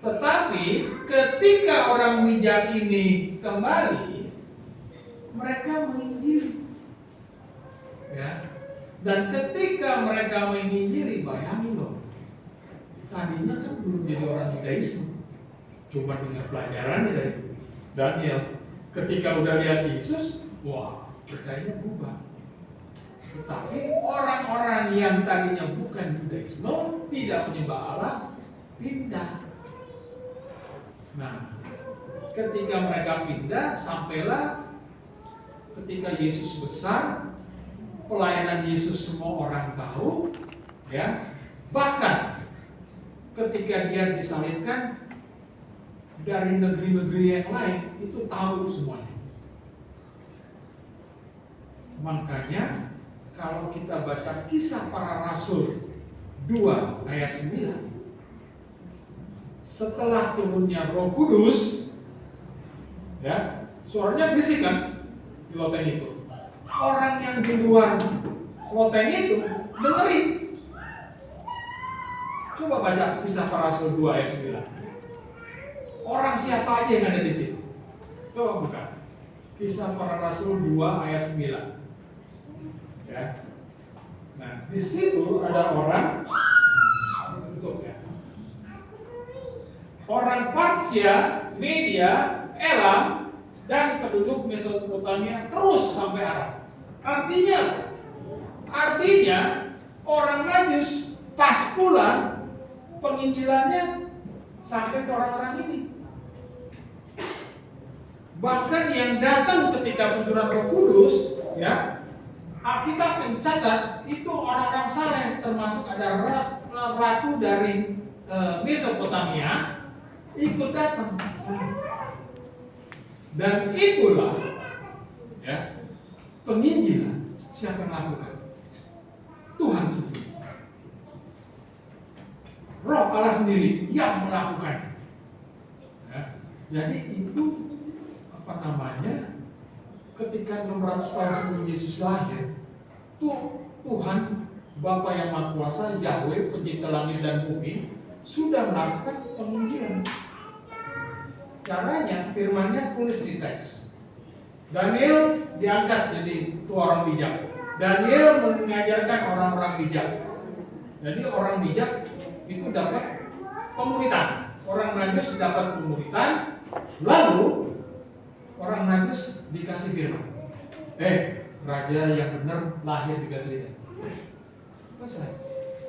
Speaker 5: Tetapi ketika orang bijak ini kembali, mereka menginjili, ya. Dan ketika mereka menginjili, bayangin loh, tadinya kan belum jadi orang Yudaisme, cuma dengar pelajarannya dari Daniel. Ketika udah lihat Yesus, wah, percayanya berubah. Tetapi orang-orang yang tadinya bukan Yudaisme, tidak menyembah Allah, pindah. Nah, ketika mereka pindah, sampailah ketika Yesus besar, pelayanan Yesus semua orang tahu, ya. Bahkan ketika dia disalibkan, dari negeri-negeri yang lain itu tahu semuanya. Makanya kalau kita baca Kisah Para Rasul 2 ayat 9, setelah turunnya Roh Kudus, ya, suaranya berisik kan di loteng itu. Orang yang di luar loteng itu dengerin. Coba baca Kisah Para Rasul 2 ayat 9. Orang siapa aja yang ada di situ? Coba buka. Kisah Para Rasul 2 ayat 9. Ya. Nah, di situ ada orang tutup ya. Orang Partia, Media, Elam, dan penduduk Mesopotamia terus sampai Arab. Artinya apa? Artinya orang Najus pas pulang penginjilannya sampai ke orang-orang ini. Bahkan yang datang ketika pencurahan Roh Kudus, ya, Alkitab mencatat itu orang-orang saleh, termasuk ada ratu dari Mesopotamia ikut datang. Dan itulah, ya, penginjilan siapa yang lakukan? Tuhan sendiri. Roh Allah sendiri yang melakukan. Ya, jadi itu apa namanya? Ketika 600 tahun sebelum Yesus lahir, Tuhan Bapa yang Maha Kuasa, Yahweh pencipta langit dan bumi, sudah melakukan penginjilan. Caranya, firman-Nya tulis di teks. Daniel diangkat jadi ketua orang bijak. Daniel mengajarkan orang-orang bijak. Jadi orang bijak itu dapat pemuritan. Orang Najus dapat pemuritan. Lalu orang Najus dikasih firman. Raja yang benar lahir di Bethlehem.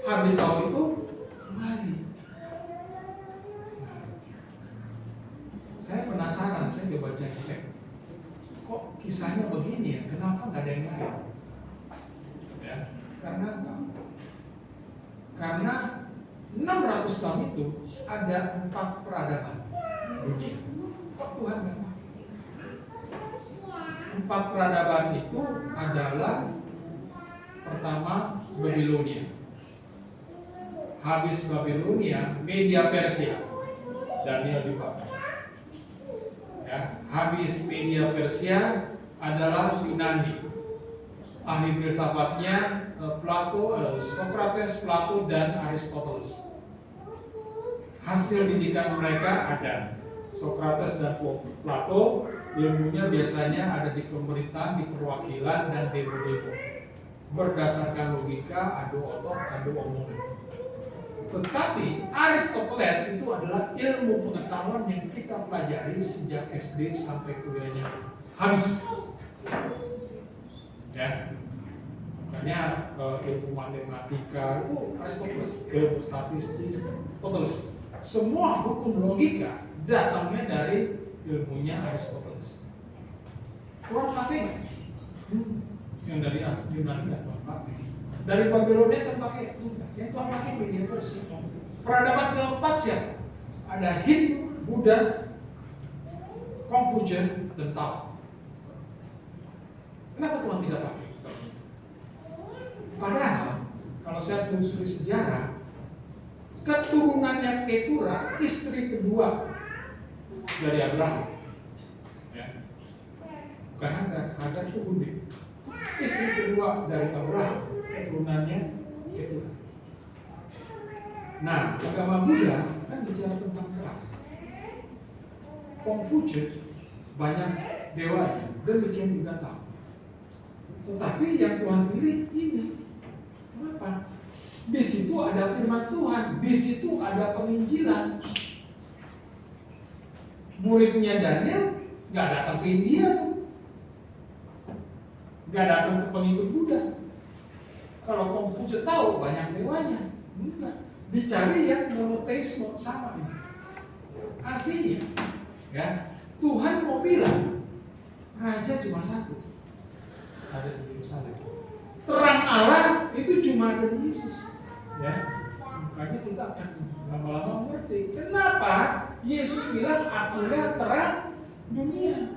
Speaker 5: Habis tahu itu kembali. Saya penasaran, saya coba cek. Kok kisahnya begini ya? Kenapa nggak ada yang lain? Ya, karena apa? Karena 600 tahun itu ada 4 peradaban dunia. Kok Tuhan nggak? 4 peradaban itu adalah pertama Babilonia. Habis Babilonia, Media Persia. Daniel di bawah. Ya, habis Media Persia adalah Yunani. Ahli filsafatnya Plato, Socrates, Plato, dan Aristoteles. Hasil didikan mereka ada Socrates dan Plato. Ilmunya biasanya ada di pemerintahan, di perwakilan, dan demo-demo. Berdasarkan logika, adu otot, adu omongan. Tetapi Aristoteles itu adalah ilmu pengetahuan yang kita pelajari sejak SD sampai kuliahnya habis. Ya, makanya ilmu matematika itu Aristoteles, ilmu statistik, Aristoteles. Semua hukum logika datangnya dari ilmunya Aristoteles. Tuhan pakai nggak? Yang dari Yunani nggak Tuhan pakai. Dari Babilonia Tuhan pakai. Yang Tuhan pakai Media Persia. Peradaban keempat siapa? Ada Hindu, Buddha, Konghucu, dan Tao. Kenapa Tuhan tidak pakai? Padahal kalau saya telusuri sejarah, keturunannya Ketura, istri kedua dari Abraham, ya. Bukan Hagar itu unik. Istri kedua dari Abraham, keturunannya Ketura. Nah, agama Buddha kan bicara tentang terang. Konghucu banyak dewanya, demikian juga Tao. Tetapi yang Tuhan pilih ini, kenapa? Di situ ada firman Tuhan, di situ ada penginjilan. Muridnya Daniel nggak datang ke India, nggak datang ke pengikut Buddha. Kalau Konghucu tahu banyak dewanya, enggak. Dicari yang monoteisme sama ini. Artinya, ya, Tuhan mau bilang raja cuma satu, ada di Yerusalem. Terang Allah itu cuma ada di Yesus. Ya, makanya kita akan lama-lama mengerti kenapa Yesus bilang akulah terang dunia.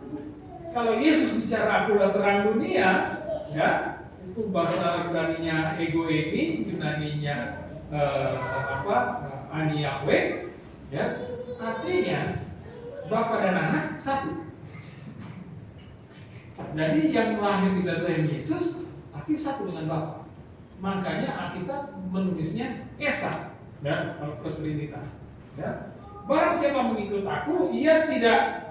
Speaker 5: Kalau Yesus bicara akulah terang dunia, ya, itu bahasa Yunaninya ego eimi, Yunaninya ani Yahweh, ya, artinya Bapa dan Anak satu. Jadi yang lahir di Bethlehem Yesus, tapi satu dengan Bapa. Makanya Alkitab menulisnya Esa, ya, plus Trinitas. Ya. Barang siapa mengikut aku, ia tidak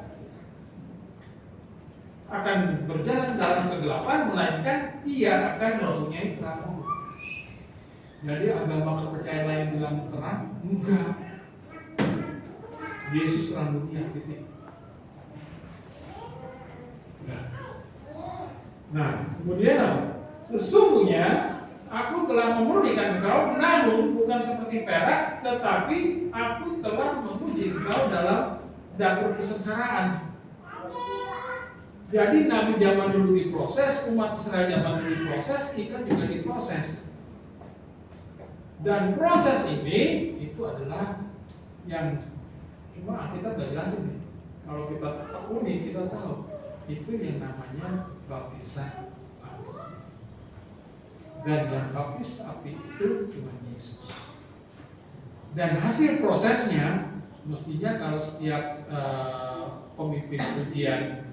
Speaker 5: akan berjalan dalam kegelapan, melainkan ia akan mempunyai terang. Jadi agama kepercayaan lain bilang terang, enggak. Yesus terang dunia, titik. Nah, kemudian apa? Sesungguhnya aku telah memurnikan engkau, namun bukan seperti perak, tetapi aku telah menguji engkau dalam dapur kesengsaraan. Jadi Nabi zaman dulu diproses, umat Israel zaman dulu diproses, kita juga diproses. Dan proses ini itu adalah yang cuma kita gak jelasin nih. Kalau kita tekuni, kita tahu itu yang namanya baptisan api. Dan yang baptis api itu Tuhan Yesus. Dan hasil prosesnya mestinya kalau setiap pemimpin ujian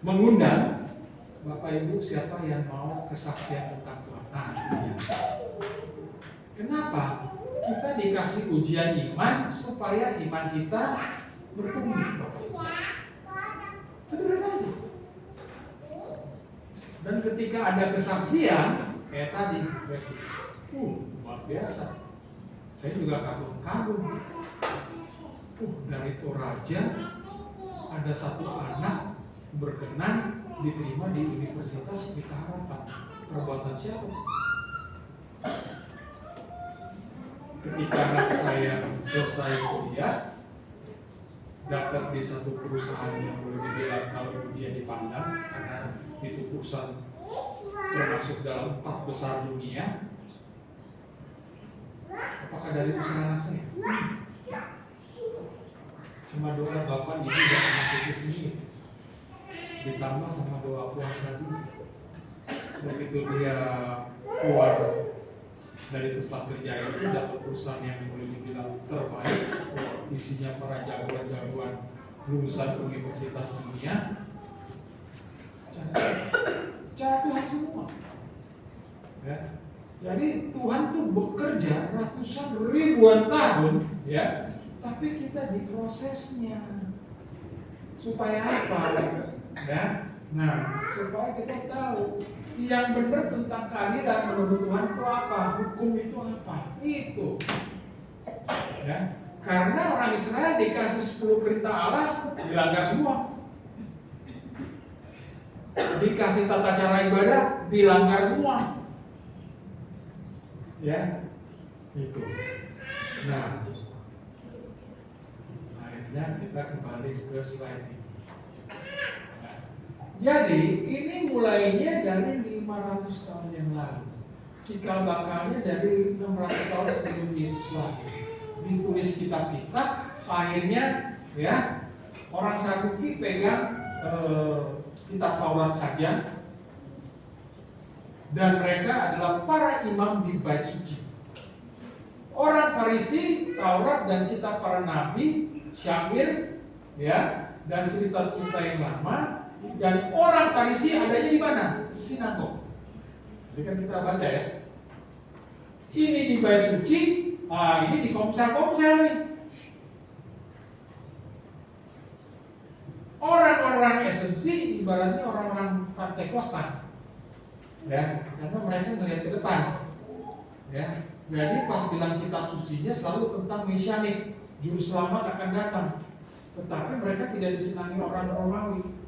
Speaker 5: mengundang Bapak Ibu siapa yang mau kesaksian tentang Tuhan. Nah, ya. Kenapa? Kita dikasih ujian iman supaya iman kita bertumbuh. Sederhana aja. Dan ketika ada kesaksian kayak tadi, luar biasa. Saya juga kagum-kagum. Dari Toraja ada satu anak berkenan diterima di Universitas Pelita Harapan. Perbuatan siapa? Ketika anak saya selesai kuliah, daftar di satu perusahaan yang boleh dibilang kalau dia dipandang karena itu perusahaan termasuk dalam 4 besar dunia. Apakah dari perusahaan anak saya? Cuma doa Bapak Ibu dan anak itu sendiri, ditambah sama doa puasa dulu. Begitu dia keluar dari tempat kerja itu dapat perusahaan yang boleh dibilang terbaik, isinya para jagoan-jagoan lulusan universitas dunia. Cara Tuhan semua. Ya. Jadi Tuhan tuh bekerja ratusan ribuan tahun, ya. Tapi kita di prosesnya supaya apa? Ya. Nah, supaya kita tahu yang benar tentang keadilan menurut Tuhan itu apa, hukum itu apa, itu. Ya. Karena orang Israel dikasih 10 perintah Allah, dilanggar semua. Dikasih tata cara ibadah, dilanggar semua. Ya, itu. Nah, akhirnya kita kembali ke slide ini. Nah, jadi ini mulainya dari 500 tahun yang lalu. Cikal bakalnya dari 600 tahun sebelum Yesus lahir. Ditulis kitab-kitab, akhirnya ya orang Saduki pegang kitab Taurat saja. Dan mereka adalah para imam di Bait Suci. Orang Farisi, Taurat dan kitab para nabi, Syamir, ya, dan cerita-cerita yang lama. Dan orang Farisi adanya di mana? Sinagog. Jadi kan kita baca ya. Ini di Bait Suci, ini di komsel-komsel nih. Orang-orang esensi ibaratnya orang-orang Pentekosta. Ya, karena mereka melihat ke depan. Ya, jadi pas bilang kitab sucinya selalu tentang mesianik, juru selamat akan datang. Tetapi mereka tidak disenangi orang Romawi.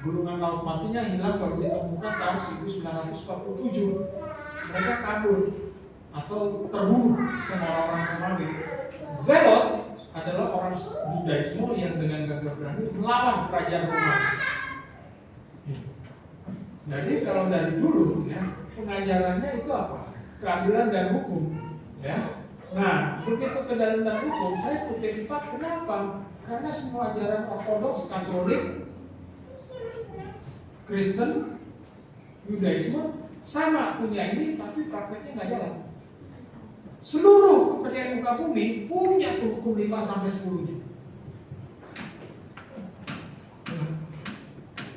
Speaker 5: Gulungan laut matinya hilang baru ditemukan tahun 1947. Mereka kabur atau terbunuh sama orang Romawi. Zelot adalah orang Judaisme yang dengan gagah berani melawan kerajaan Romawi. Jadi kalau dari dulu ya pengajarannya itu apa? Keadilan dan hukum, ya. Nah, begitu ke dalam dan hukum, saya kutip 4. Kenapa? Karena semua ajaran Ortodoks, Katolik, Kristen, Yudaisme sama punya ini, tapi prakteknya nggak jalan. Seluruh kepercayaan muka bumi punya tuh hukum 5 sampai 10-nya.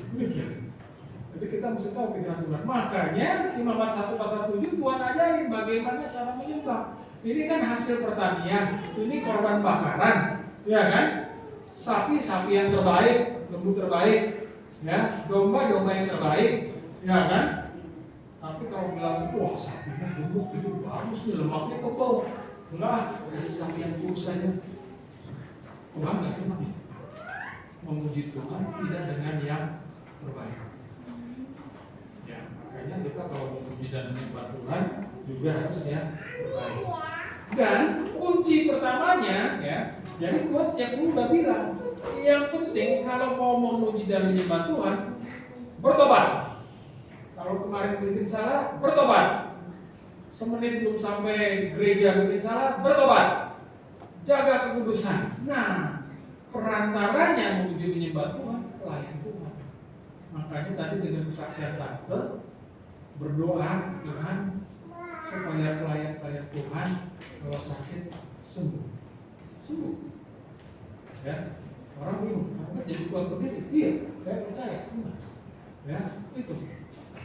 Speaker 5: Demikian. Jadi kita mesti tahu pikiran Tuhan. Makanya Imamat 1 pasal 7 Tuhan ajarin bagaimana cara menyembah. Ini kan hasil pertanian, ini korban bakaran, ya kan? Sapi yang terbaik, lembu terbaik, ya, domba yang terbaik, ya kan? Tapi kalau bilang wah sapinya gemuk itu bagus nih, lemaknya tebal, enggak, kasih sapi yang kurus saja. Tuhan nggak senang. Memuji Tuhan tidak dengan yang terbaik. Ya, makanya kita kalau memuji dan menyembah Tuhan juga harus yang terbaik. Dan kunci pertamanya, ya, jadi Tuhan sejak dulu udah bilang, yang penting kalau mau memuji dan menyembah Tuhan, bertobat. Kalau kemarin bikin salah, bertobat. Semenit belum sampai gereja bikin salah, bertobat. Jaga kekudusan. Nah, perantaranya memuji menyembah Tuhan, pelayan Tuhan. Makanya tadi dengan kesaksian tante, berdoa Tuhan supaya pelayan Tuhan kalau sakit sembuh. Ya, orang bingung, kamu jadi kuat berdiri? Iya, saya percaya. Ya, itu.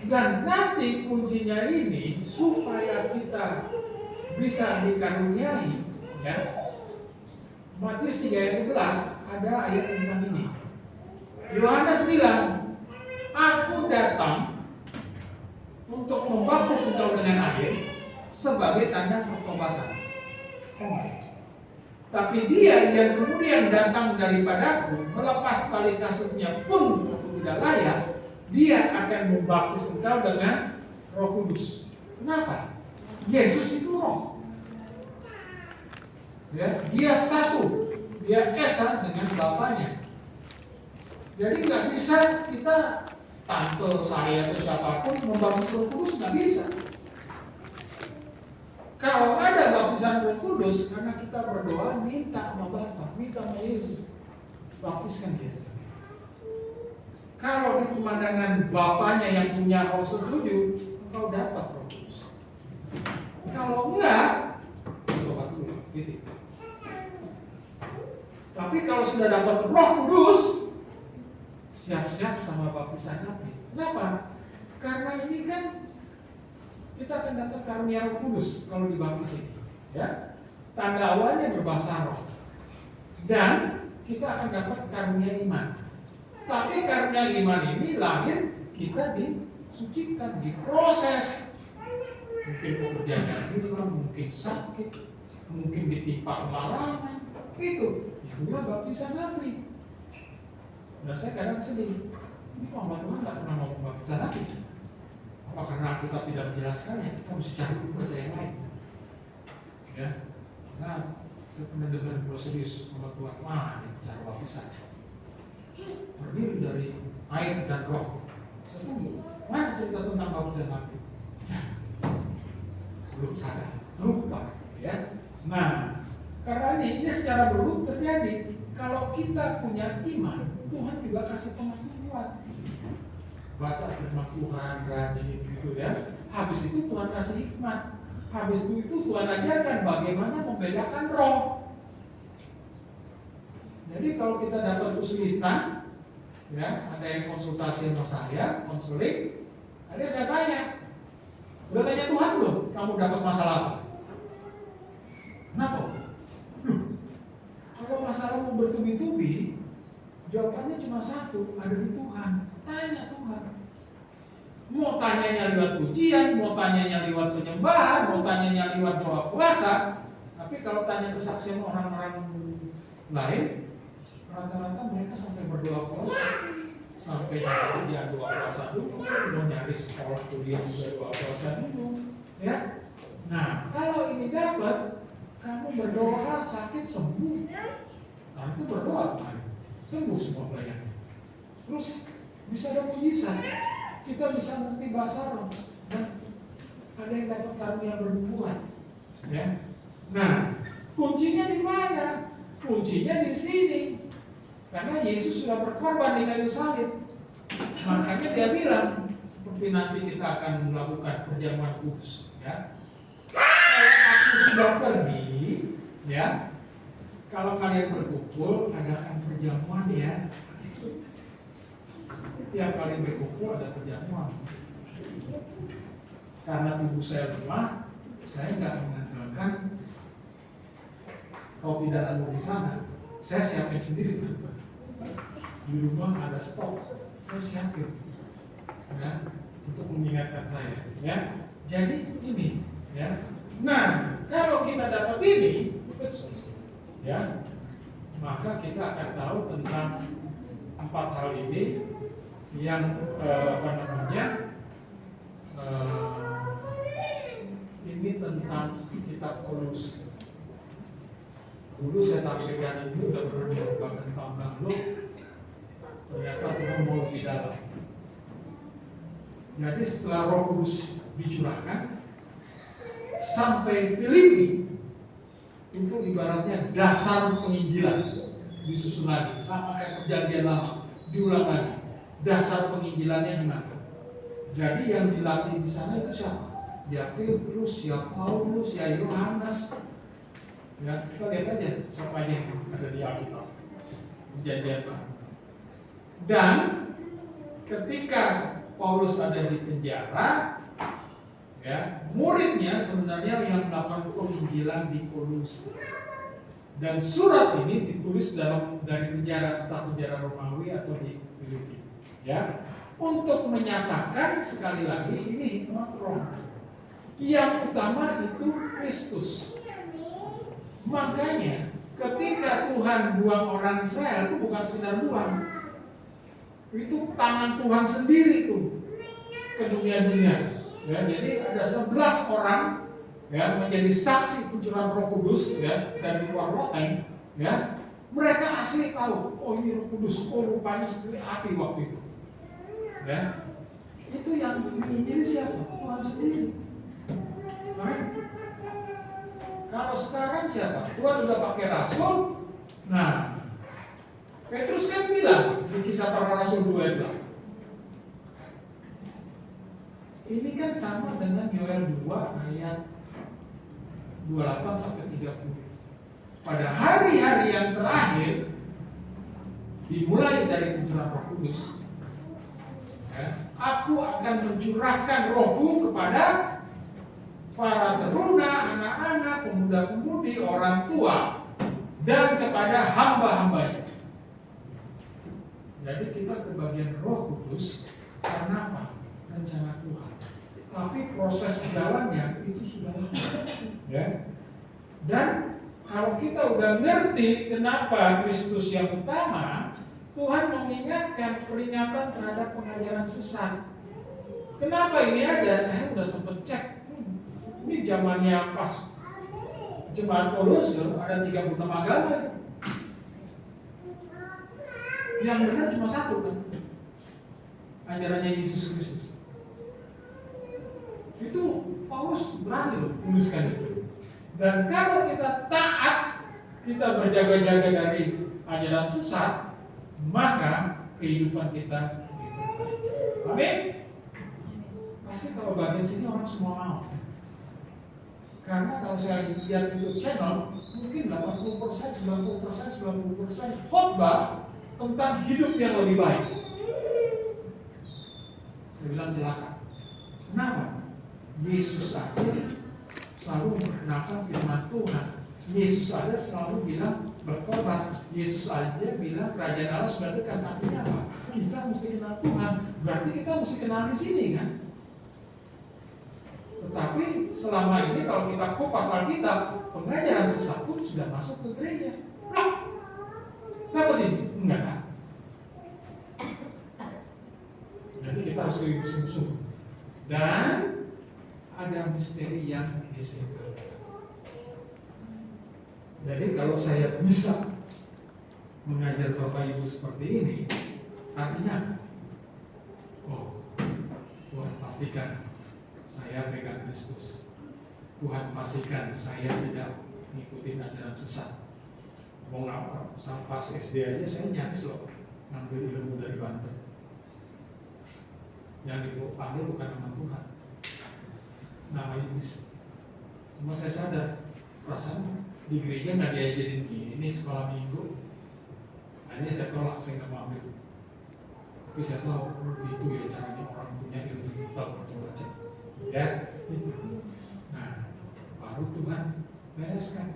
Speaker 5: Dan nanti kuncinya ini supaya kita bisa dikaruniai, ya. Matius 3 ayat 11 ada ayat tentang ini. Yohanes bilang, aku datang untuk membaptis engkau dengan air sebagai tanda pertobatan. Tapi dia yang kemudian datang daripadaku, melepas tali kasutnya pun aku tidak layak, dia akan membaptis engkau dengan Roh Kudus. Kenapa? Yesus itu Roh. Ya, dia satu, dia esa dengan Bapaknya. Jadi nggak bisa kita tante saya atau siapapun membaptis Roh Kudus, nggak bisa. Kalau ada baptisan Roh Kudus, karena kita berdoa minta sama Bapa, minta sama Yesus, baptiskan dia. Kalau di pemandangan Bapaknya yang punya Roh setuju, engkau dapat Roh Kudus. Kalau enggak, bertobat dulu, gitu. Tapi kalau sudah dapat Roh Kudus, siap-siap sama baptisan Nabi. Kenapa? Karena ini kan kita akan dapat karunia Roh Kudus kalau dibaptis, ya. Tanda awalnya berbahasa roh. Dan kita akan dapat karunia iman. Tapi karunia iman ini lahir kita disucikan, diproses. Mungkin pekerjaan hilang, mungkin sakit, mungkin ditimpa kemalangan. Itu baptisan Nabi. Dan saya kadang sedih. Ini Muhammad Tuhan nggak pernah ngomong baptisan Nabi. Apa karena kita tidak menjelaskannya? Kita mesti cari baca yang lain. Ya, nah saya pernah dengar dulu serius sama Tuhan, cara baptisan terdiri dari air dan roh. Saya tunggu, mana cerita tentang baptisan Nabi? Ya, belum sadar, lupa. Ya, nah karena ini secara berurut terjadi. Kalau kita punya iman, Tuhan juga kasih pengetahuan. Baca firman Tuhan, rajin gitu ya. Habis itu Tuhan kasih hikmat. Habis itu Tuhan ajarkan bagaimana membedakan roh. Jadi kalau kita dapat kesulitan, ya, ada yang konsultasi sama saya, konseling, ada saya tanya, udah tanya Tuhan belum? Kamu dapat masalah apa? Kenapa? Kalau masalah mau bertubi-tubi, jawabannya cuma satu, ada di Tuhan. Tanya Tuhan. Mau tanyanya lewat pujian, mau tanyanya lewat penyembahan, mau tanyanya lewat doa puasa. Tapi kalau tanya kesaksian orang-orang lain, rata-rata mereka sampai berdoa puasa, sampai dia doa puasa dulu, mau nyari sekolah kuliah juga doa puasa dulu. Ya. Nah, kalau ini dapat, kamu berdoa sakit sembuh. Nah, itu berdoa kan, sembuh semua pelayan. Terus bisa ada mujizat. Kita bisa mengerti bahasa roh dan ada yang dapat karunia bernubuat. Ya. Nah, kuncinya di mana? Kuncinya di sini. Karena Yesus sudah berkorban di kayu salib. Makanya dia bilang, seperti seperti nanti kita akan melakukan perjamuan kudus, ya. Kalau aku sudah pergi, ya, kalau kalian berkumpul adakan perjamuan, ya. Tiap kali berkumpul ada perjamuan. Karena tubuh saya lemah, saya nggak mengandalkan kalau tidak ada di sana, saya siapin sendiri, teman-teman. Di rumah ada stok, saya siapin, ya, untuk mengingatkan saya, ya. Jadi ini, ya. Nah, kalau kita dapat ini, ya, maka kita akan tahu tentang 4 hal ini yang ini tentang kitab Kolose. Dulu saya tampilkan ini udah pernah dilakukan tahun lalu. Ternyata Tuhan mau lebih dalam. Jadi setelah Roh Kudus dicurahkan sampai Filipi, itu ibaratnya dasar penginjilan disusun lagi, sama kayak perjanjian lama, diulang lagi. Dasar penginjilannya gimana? Jadi yang dilatih di sana itu siapa? Ya Petrus, ya Paulus, ya Yohanes. Ya, kita lihat aja siapa aja yang ada di Alkitab. Perjanjian Baru. Dan ketika Paulus ada di penjara, ya, muridnya sebenarnya yang melakukan penginjilan di Kolose. Dan surat ini ditulis dari penjara, entah penjara Romawi atau di Filipi, ya, untuk menyatakan sekali lagi ini hikmat Roh. Yang utama itu Kristus. Makanya ketika Tuhan buang orang Israel itu bukan sekedar buang, itu tangan Tuhan sendiri tuh ke dunia-dunia. Ya, jadi ada 11 orang, ya, menjadi saksi pencurahan Roh Kudus, ya, dari luar loteng, ya. Mereka asli tahu, oh ini Roh Kudus, oh rupanya seperti api waktu itu. Ya. Itu yang menginjili siapa? Tuhan sendiri. Amin. Kalau sekarang siapa? Tuhan sudah pakai rasul. Nah, Petrus kan bilang di Kisah Para Rasul 2 itu, ini kan sama dengan Yoel 2 ayat 28 sampai 30. Pada hari-hari yang terakhir, dimulai dari pencurahan Roh Kudus, ya, aku akan mencurahkan Rohku kepada para teruna, anak-anak, pemuda-pemudi, orang tua, dan kepada hamba-hambanya. Jadi kita kebagian Roh Kudus karena apa? Rencana Tuhan. Tapi proses jalannya itu sudah lama, ya. Dan kalau kita udah ngerti kenapa Kristus yang utama, Tuhan mengingatkan peringatan terhadap pengajaran sesat. Kenapa ini ada? Saya udah sempet cek. Ini zamannya pas jemaat Kolose ada 36 agama. Yang benar cuma satu kan, ajarannya Yesus Kristus. Itu Paulus berani loh menuliskan itu. Dan kalau kita taat, kita berjaga-jaga dari ajaran sesat, maka kehidupan kita berubah. Amin. Pasti kalau bagian sini orang semua mau. Karena kalau saya lihat YouTube channel, mungkin 80%, 90%, 90% khotbah tentang hidup yang lebih baik. Saya bilang celaka. Kenapa? Yesus saja selalu memperkenalkan firman Tuhan. Yesus saja selalu bilang bertobat. Yesus aja bilang kerajaan Allah sudah dekat. Artinya apa? Kita mesti kenal Tuhan. Berarti kita mesti kenal di sini kan? Tetapi selama ini kalau kita kupas Alkitab, pengajaran sesat pun sudah masuk ke gereja. Dapat ini? Enggak. Jadi kita harus lebih bersungguh-sungguh. Dan ada misteri yang disimpan. Jadi kalau saya bisa mengajar Bapak Ibu seperti ini, artinya, oh, Tuhan pastikan saya pegang Kristus. Tuhan pastikan saya tidak mengikuti ajaran sesat. Mau apa? Pas SD aja saya nyaris loh ngambil ilmu dari Banten. Yang dipanggil bukan nama Tuhan, nama iblis. Cuma saya sadar, perasaan di gereja nggak diajarin ini sekolah minggu. Akhirnya saya tolak, saya nggak mau ambil. Tapi saya tahu itu ya caranya orang punya ilmu kitab baca-baca. Ya, itu. Nah, baru Tuhan bereskan.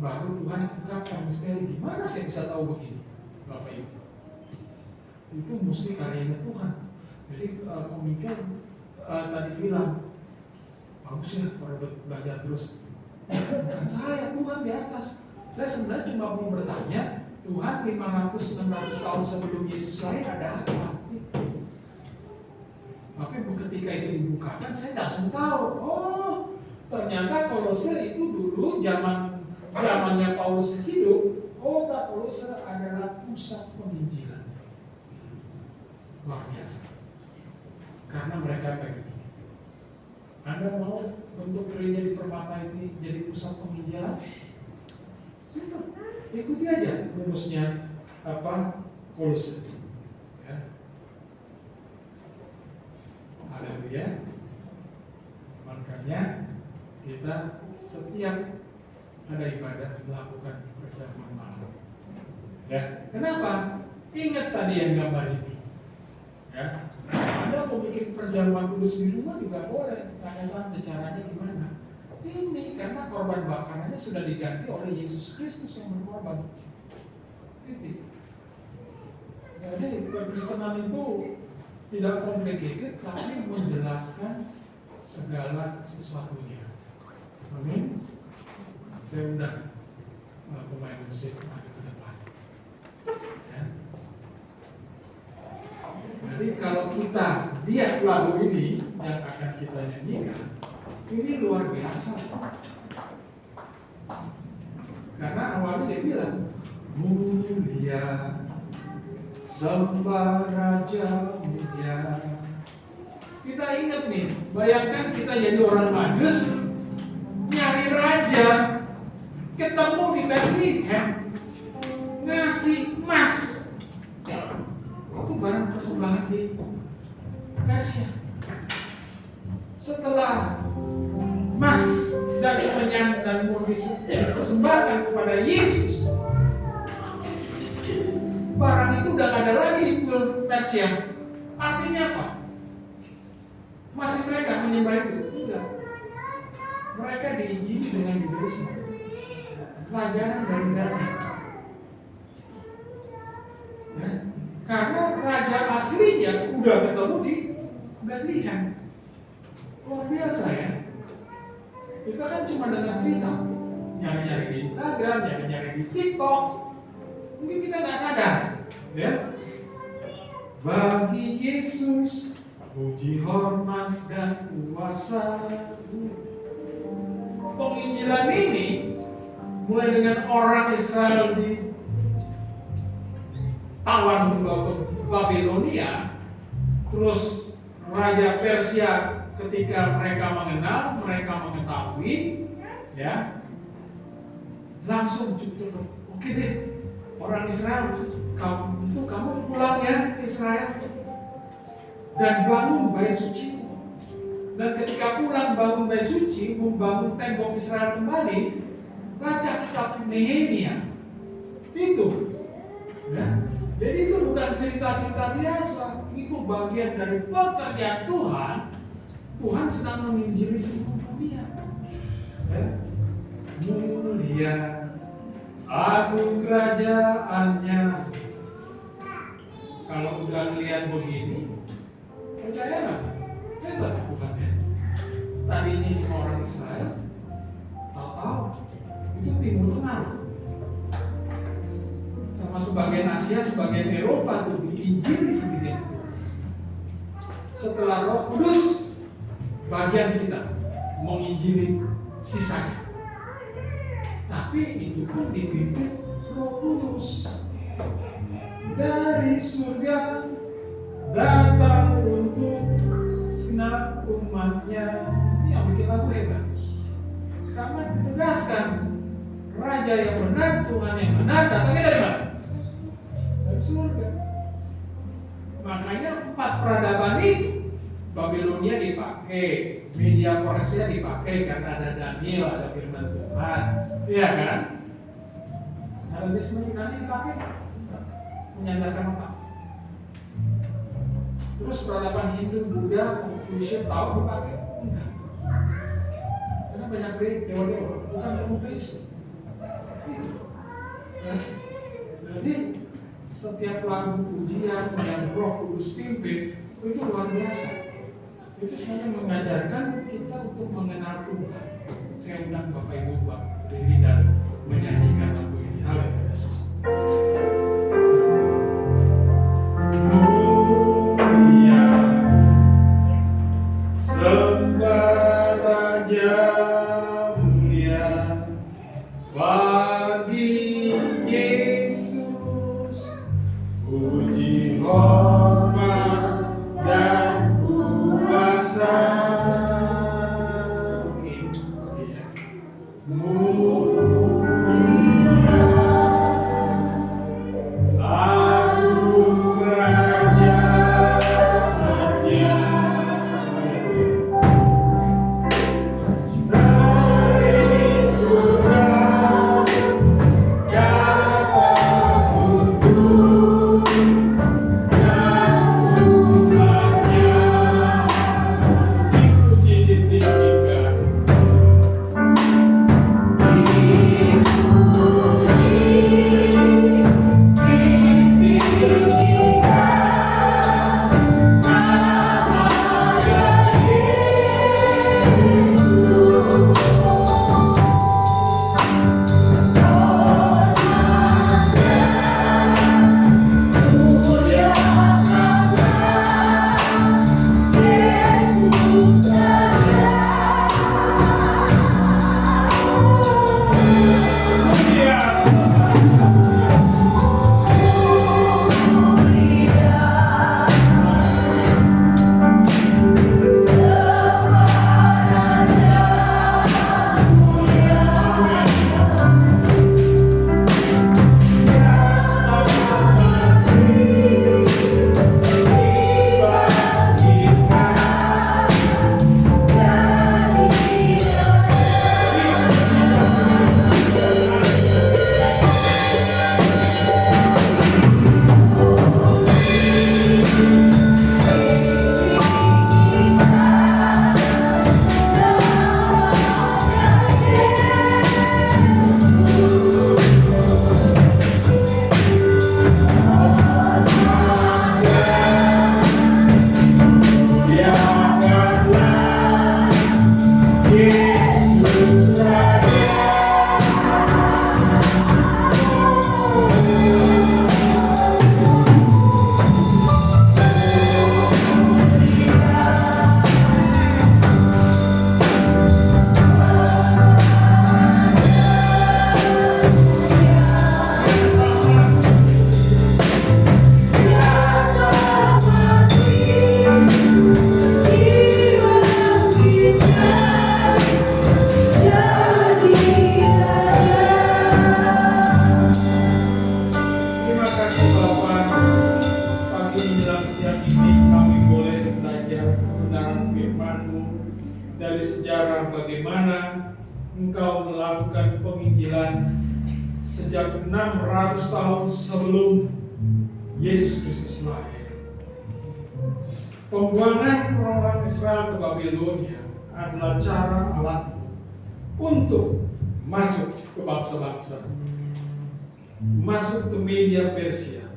Speaker 5: Baru Tuhan ungkapkan misteri. Gimana saya bisa tahu begini, Bapak Ibu? Itu mesti karyanya Tuhan. Jadi pemikir tadi bilang bagus ya kalau belajar terus. Bukan saya, Tuhan di atas. Saya sebenarnya cuma mau bertanya, Tuhan 500-600 tahun sebelum Yesus lahir ada apa? Tapi ketika itu dibukakan, saya langsung tahu. Oh, ternyata Kolose itu dulu zamannya Paulus hidup. Kota Kolose adalah pusat penginjilan. Luar biasa. Karena mereka kayak gitu. Anda mau bentuk gereja di Permata ini jadi pusat penginjilan? Sudah, ikuti aja rumusnya Kolose. Ya. Haleluya. Makanya kita setiap ada ibadah melakukan perjamuan malam. Ya, kenapa? Ingat tadi yang gambar ini. Ya, Anda mau bikin perjamuan kudus di rumah juga boleh. Tanya-tanya caranya gimana? Ini karena korban bakarannya sudah diganti oleh Yesus Kristus yang berkorban. Titik. Jadi kekristenan itu tidak complicated, tapi menjelaskan segala sesuatunya. Amin. Saya undang pemain musik maju ke depan. Ya. Jadi kalau kita lihat lagu ini yang akan kita nyanyikan, ini luar biasa. Karena awalnya dia bilang, mulia, sembah Raja mulia. Kita ingat nih, bayangkan kita jadi orang Majus, nyari raja, ketemu di Bethlehem, ngasih emas. Itu barang persembahan di Persia. Setelah emas dan kemenyan dan dipersembahkan kepada Yesus, barang itu udah gak ada lagi di Persia. Artinya apa? Masih mereka menyembah itu? Enggak. Mereka diinjili dengan diberi pelajaran dari darah. Ya. Karena raja aslinya udah ketemu di Bethlehem. Luar biasa ya. Kita kan cuma dengar cerita, nyari-nyari di Instagram, nyari-nyari di TikTok. Mungkin kita nggak sadar, ya. Bagi Yesus, puji hormat dan kuasa. Penginjilan ini mulai dengan orang Israel di tawan di Babilonia, terus Raja Persia ketika mereka mengenal, mereka mengetahui, ya, langsung cukup. Oke deh, orang Israel, kamu pulang ya ke Israel dan bangun bait suci. Dan ketika pulang bangun bait suci, membangun tembok Israel kembali, baca kitab Nehemia. Itu, ya. Jadi itu bukan cerita-cerita biasa, itu bagian dari pekerjaan Tuhan. Tuhan sedang menginjili seluruh dunia. Ya. Mulia, agung kerajaannya. Kalau udah lihat begini, percaya nggak? Hebat bukannya? Tadinya cuma orang Israel, tahu-tahu itu Timur Tengah. Sama sebagian Asia, sebagian Eropa tuh diinjili segini. Setelah Roh Kudus, bagian kita menginjili sisanya. Tapi itu pun dipimpin Roh Kudus dari surga datang untuk segenap umatnya. Ini yang bikin lagu hebat. Karena ditegaskan Raja yang benar, Tuhan yang benar, datangnya dari mana? Dari surga. Makanya 4 peradaban itu, Babilonia dipakai, Media Persia dipakai karena ada Daniel, ada firman Tuhan, iya kan? Hellenisme nanti dipakai menyandarkan otak. Terus peradaban Hindu, Buddha, Confucius tahu dipakai? Enggak. Karena banyak dewa-dewa, bukan monoteis. Jadi setiap lagu pujian yang Roh Kudus pimpin itu luar biasa. Itu sebenarnya mengajarkan kita untuk mengenal Tuhan. Saya undang Bapak Ibu berdiri dan menyanyikan lagu ini. Haleluya Yesus. Dunia sembah Raja mulia bagi Yesus, puji hormat dan kuasa. Dari sejarah bagaimana engkau melakukan penginjilan sejak 600 tahun sebelum Yesus Kristus lahir. Pembuangan orang Israel ke Babilonia adalah cara alat untuk masuk ke bangsa-bangsa, masuk ke Media Persia,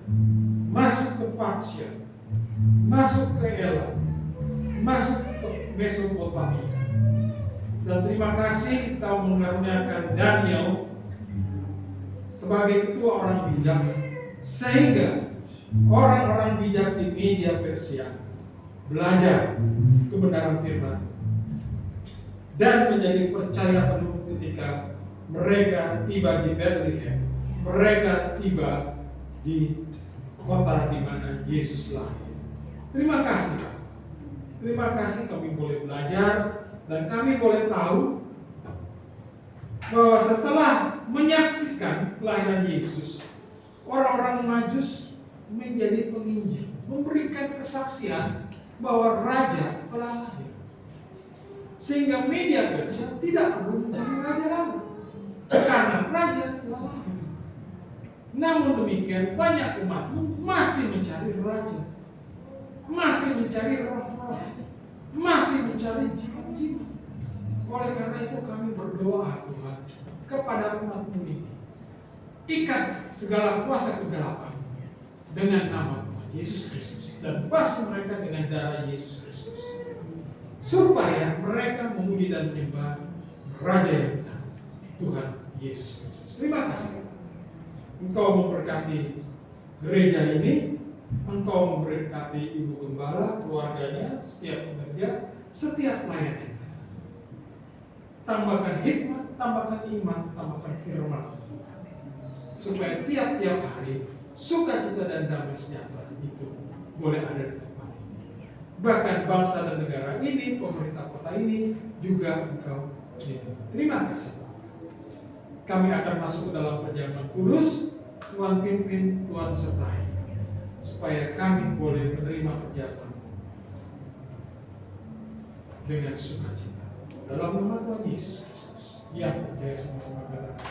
Speaker 5: masuk ke Parsia, masuk ke Elam, masuk ke Mesopotamia. Dan terima kasih kau mengaruniakan Daniel sebagai ketua orang bijak, sehingga orang-orang bijak di Media Persia belajar kebenaran firman dan menjadi percaya penuh ketika mereka tiba di Bethlehem, mereka tiba di kota di mana Yesus lahir. Terima kasih. Terima kasih kami boleh belajar dan kami boleh tahu bahwa setelah menyaksikan kelahiran Yesus, orang-orang Majus menjadi penginjil, memberikan kesaksian bahwa raja telah lahir. Sehingga media Persia tidak perlu mencari raja lagi, karena raja telah lahir. Namun demikian, banyak umatmu masih mencari raja, masih mencari roh-roh, masih mencari jiwa-jiwa. Oleh karena itu kami berdoa Tuhan kepada umatmu ini, ikat segala kuasa kegelapan dengan nama Tuhan Yesus Kristus, dan basuh mereka dengan darah Yesus Kristus, supaya mereka memuji dan menyembah Raja yang benar, Tuhan Yesus Kristus. Terima kasih. Engkau memberkati gereja ini, Engkau memberkati ibu gembala, keluarganya, setiap pekerja, setiap pelayan. Tambahkan hikmat, tambahkan iman, tambahkan firman, supaya tiap-tiap hari sukacita dan damai sejahtera itu boleh ada di tempat ini. Bahkan bangsa dan negara ini, pemerintah kota ini juga Engkau lindungi. Terima kasih. Kami akan masuk ke dalam perjamuan kudus. Tuhan pimpin, Tuhan sertai, supaya kami boleh menerima perjamuan dengan sukacita. Dalam nama Tuhan Yesus Kristus, yang percaya sama-sama katakan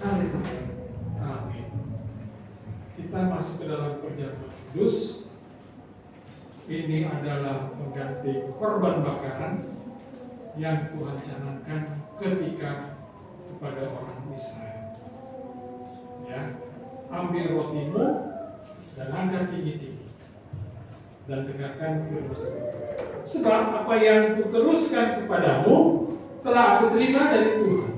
Speaker 5: amin. Amin. Kita masuk ke dalam perjamuan kudus. Ini adalah mengganti korban bakaran yang Tuhan canangkan ketika kepada orang Israel. Ya, ambil rotimu dan angkat tinggi-tinggi dan dengarkan firman Tuhan. Sebab apa yang kuteruskan kepadamu telah aku terima dari Tuhan,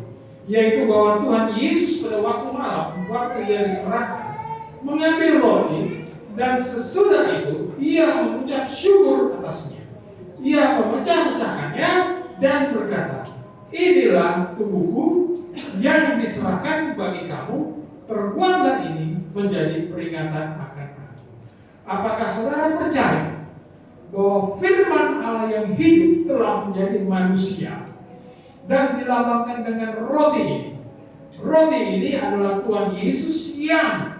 Speaker 5: yaitu bahwa Tuhan Yesus pada waktu malam, waktu ia diserahkan, mengambil roti, dan sesudah itu ia mengucap syukur atasnya. Ia memecah-mecahkannya dan berkata, inilah tubuhku yang diserahkan bagi kamu, perbuatlah ini menjadi peringatan akan aku. Apakah saudara percaya bahwa firman Allah yang hidup telah menjadi manusia dan dilambangkan dengan roti ini? Roti ini adalah Tuhan Yesus yang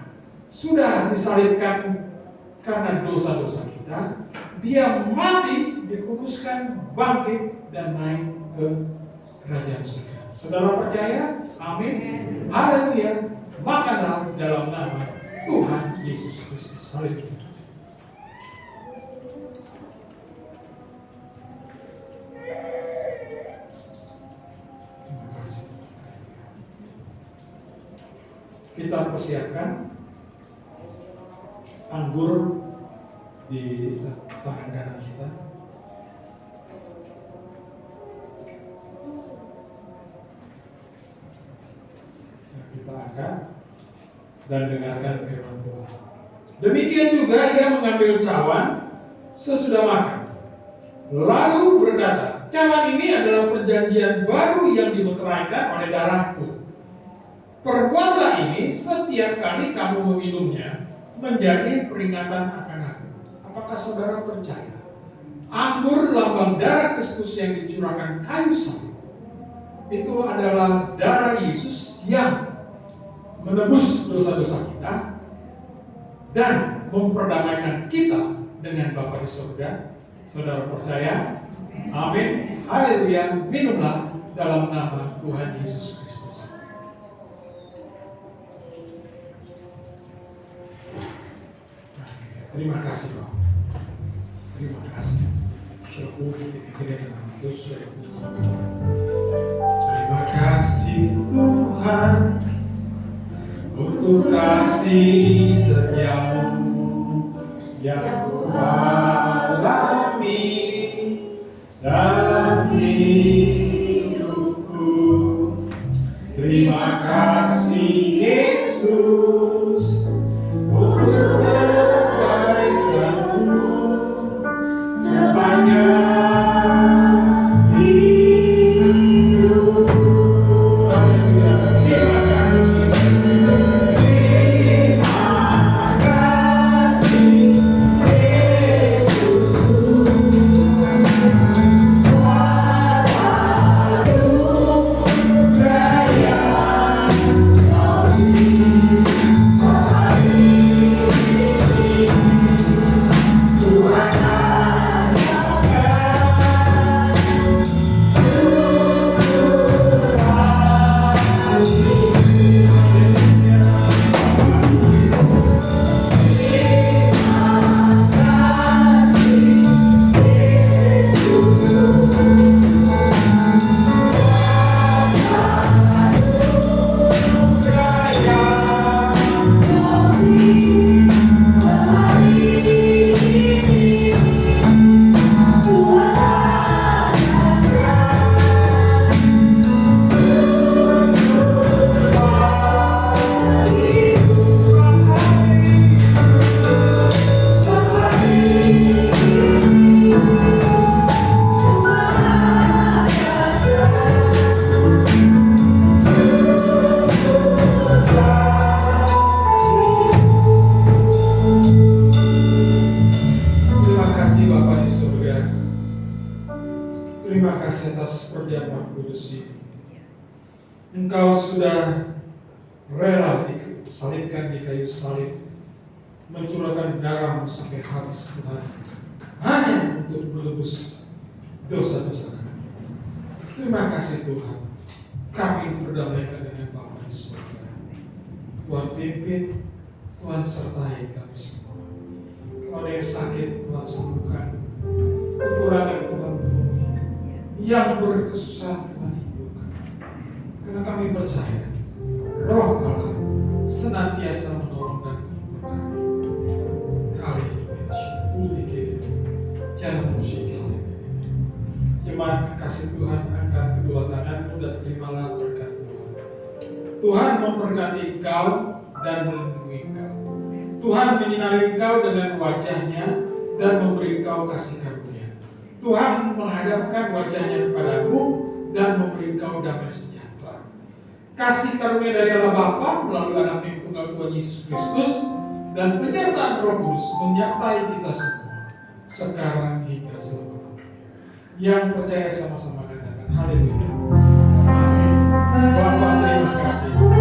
Speaker 5: sudah disalibkan karena dosa-dosa kita. Dia mati, dikuduskan, bangkit, dan naik ke kerajaan surga. Saudara percaya? Amin. Haleluya. Makanlah dalam nama Tuhan Yesus Kristus. Haleluya. Terima kasih. Kita persiapkan anggur di tangan kanan kita. Kita angkat dan dengarkan firman Tuhan. Demikian juga ia mengambil cawan sesudah makan, lalu berkata, cawan ini adalah perjanjian baru yang dimeteraikan oleh darahku. Perbuatlah ini setiap kali kamu meminumnya menjadi peringatan akan aku. Apakah saudara percaya? Anggur lambang darah Kristus yang dicurahkan kayu salib itu adalah darah Yesus yang menebus dosa-dosa kita dan memperdamaikan kita dengan Bapa di surga. Saudara percaya? Amin. Haleluya. Minumlah dalam nama Tuhan Yesus Kristus. Terima kasih Bapak. Terima kasih. Terima kasih Tuhan untuk kasih setiamu yang ku alami dalam hidupku. Terima kasih Yesus untuk kebaikanmu sepanjang kasih atas perjamuan kudus ini. Engkau sudah rela disalibkan di kayu salib, mencurahkan darahmu sampai habis Tuhan, hanya untuk menebus dosa-dosa kami. Terima kasih Tuhan, kami berdamaikan dengan Bapa di surga. Tuhan pimpin, Tuhan sertai kami semua. Kalau ada yang sakit, Tuhan sembuhkan. Kekurangan Tuhan penuhi. Yang berkesusahan Tuhan hidupkan. Karena kami percaya Roh Allah senantiasa menolong dan menghibur kami. Haleluya. Jangan musik. Jemaat kekasih Tuhan, angkat kedua tanganmu dan terimalah berkat Tuhan. Tuhan memberkati engkau dan melindungi engkau. Tuhan menyinari engkau dengan wajahnya dan memberi engkau kasih karunia. Tuhan menghadapkan wajahnya kepadamu dan memberi engkau damai sejahtera. Kasih karunia dari Allah Bapa melalui anak yang tunggal Tuhan Yesus Kristus dan penyertaan Roh Kudus menyertai kita semua sekarang hingga selama. Yang percaya sama-sama katakan haleluya. Amin. Bapak terima kasih.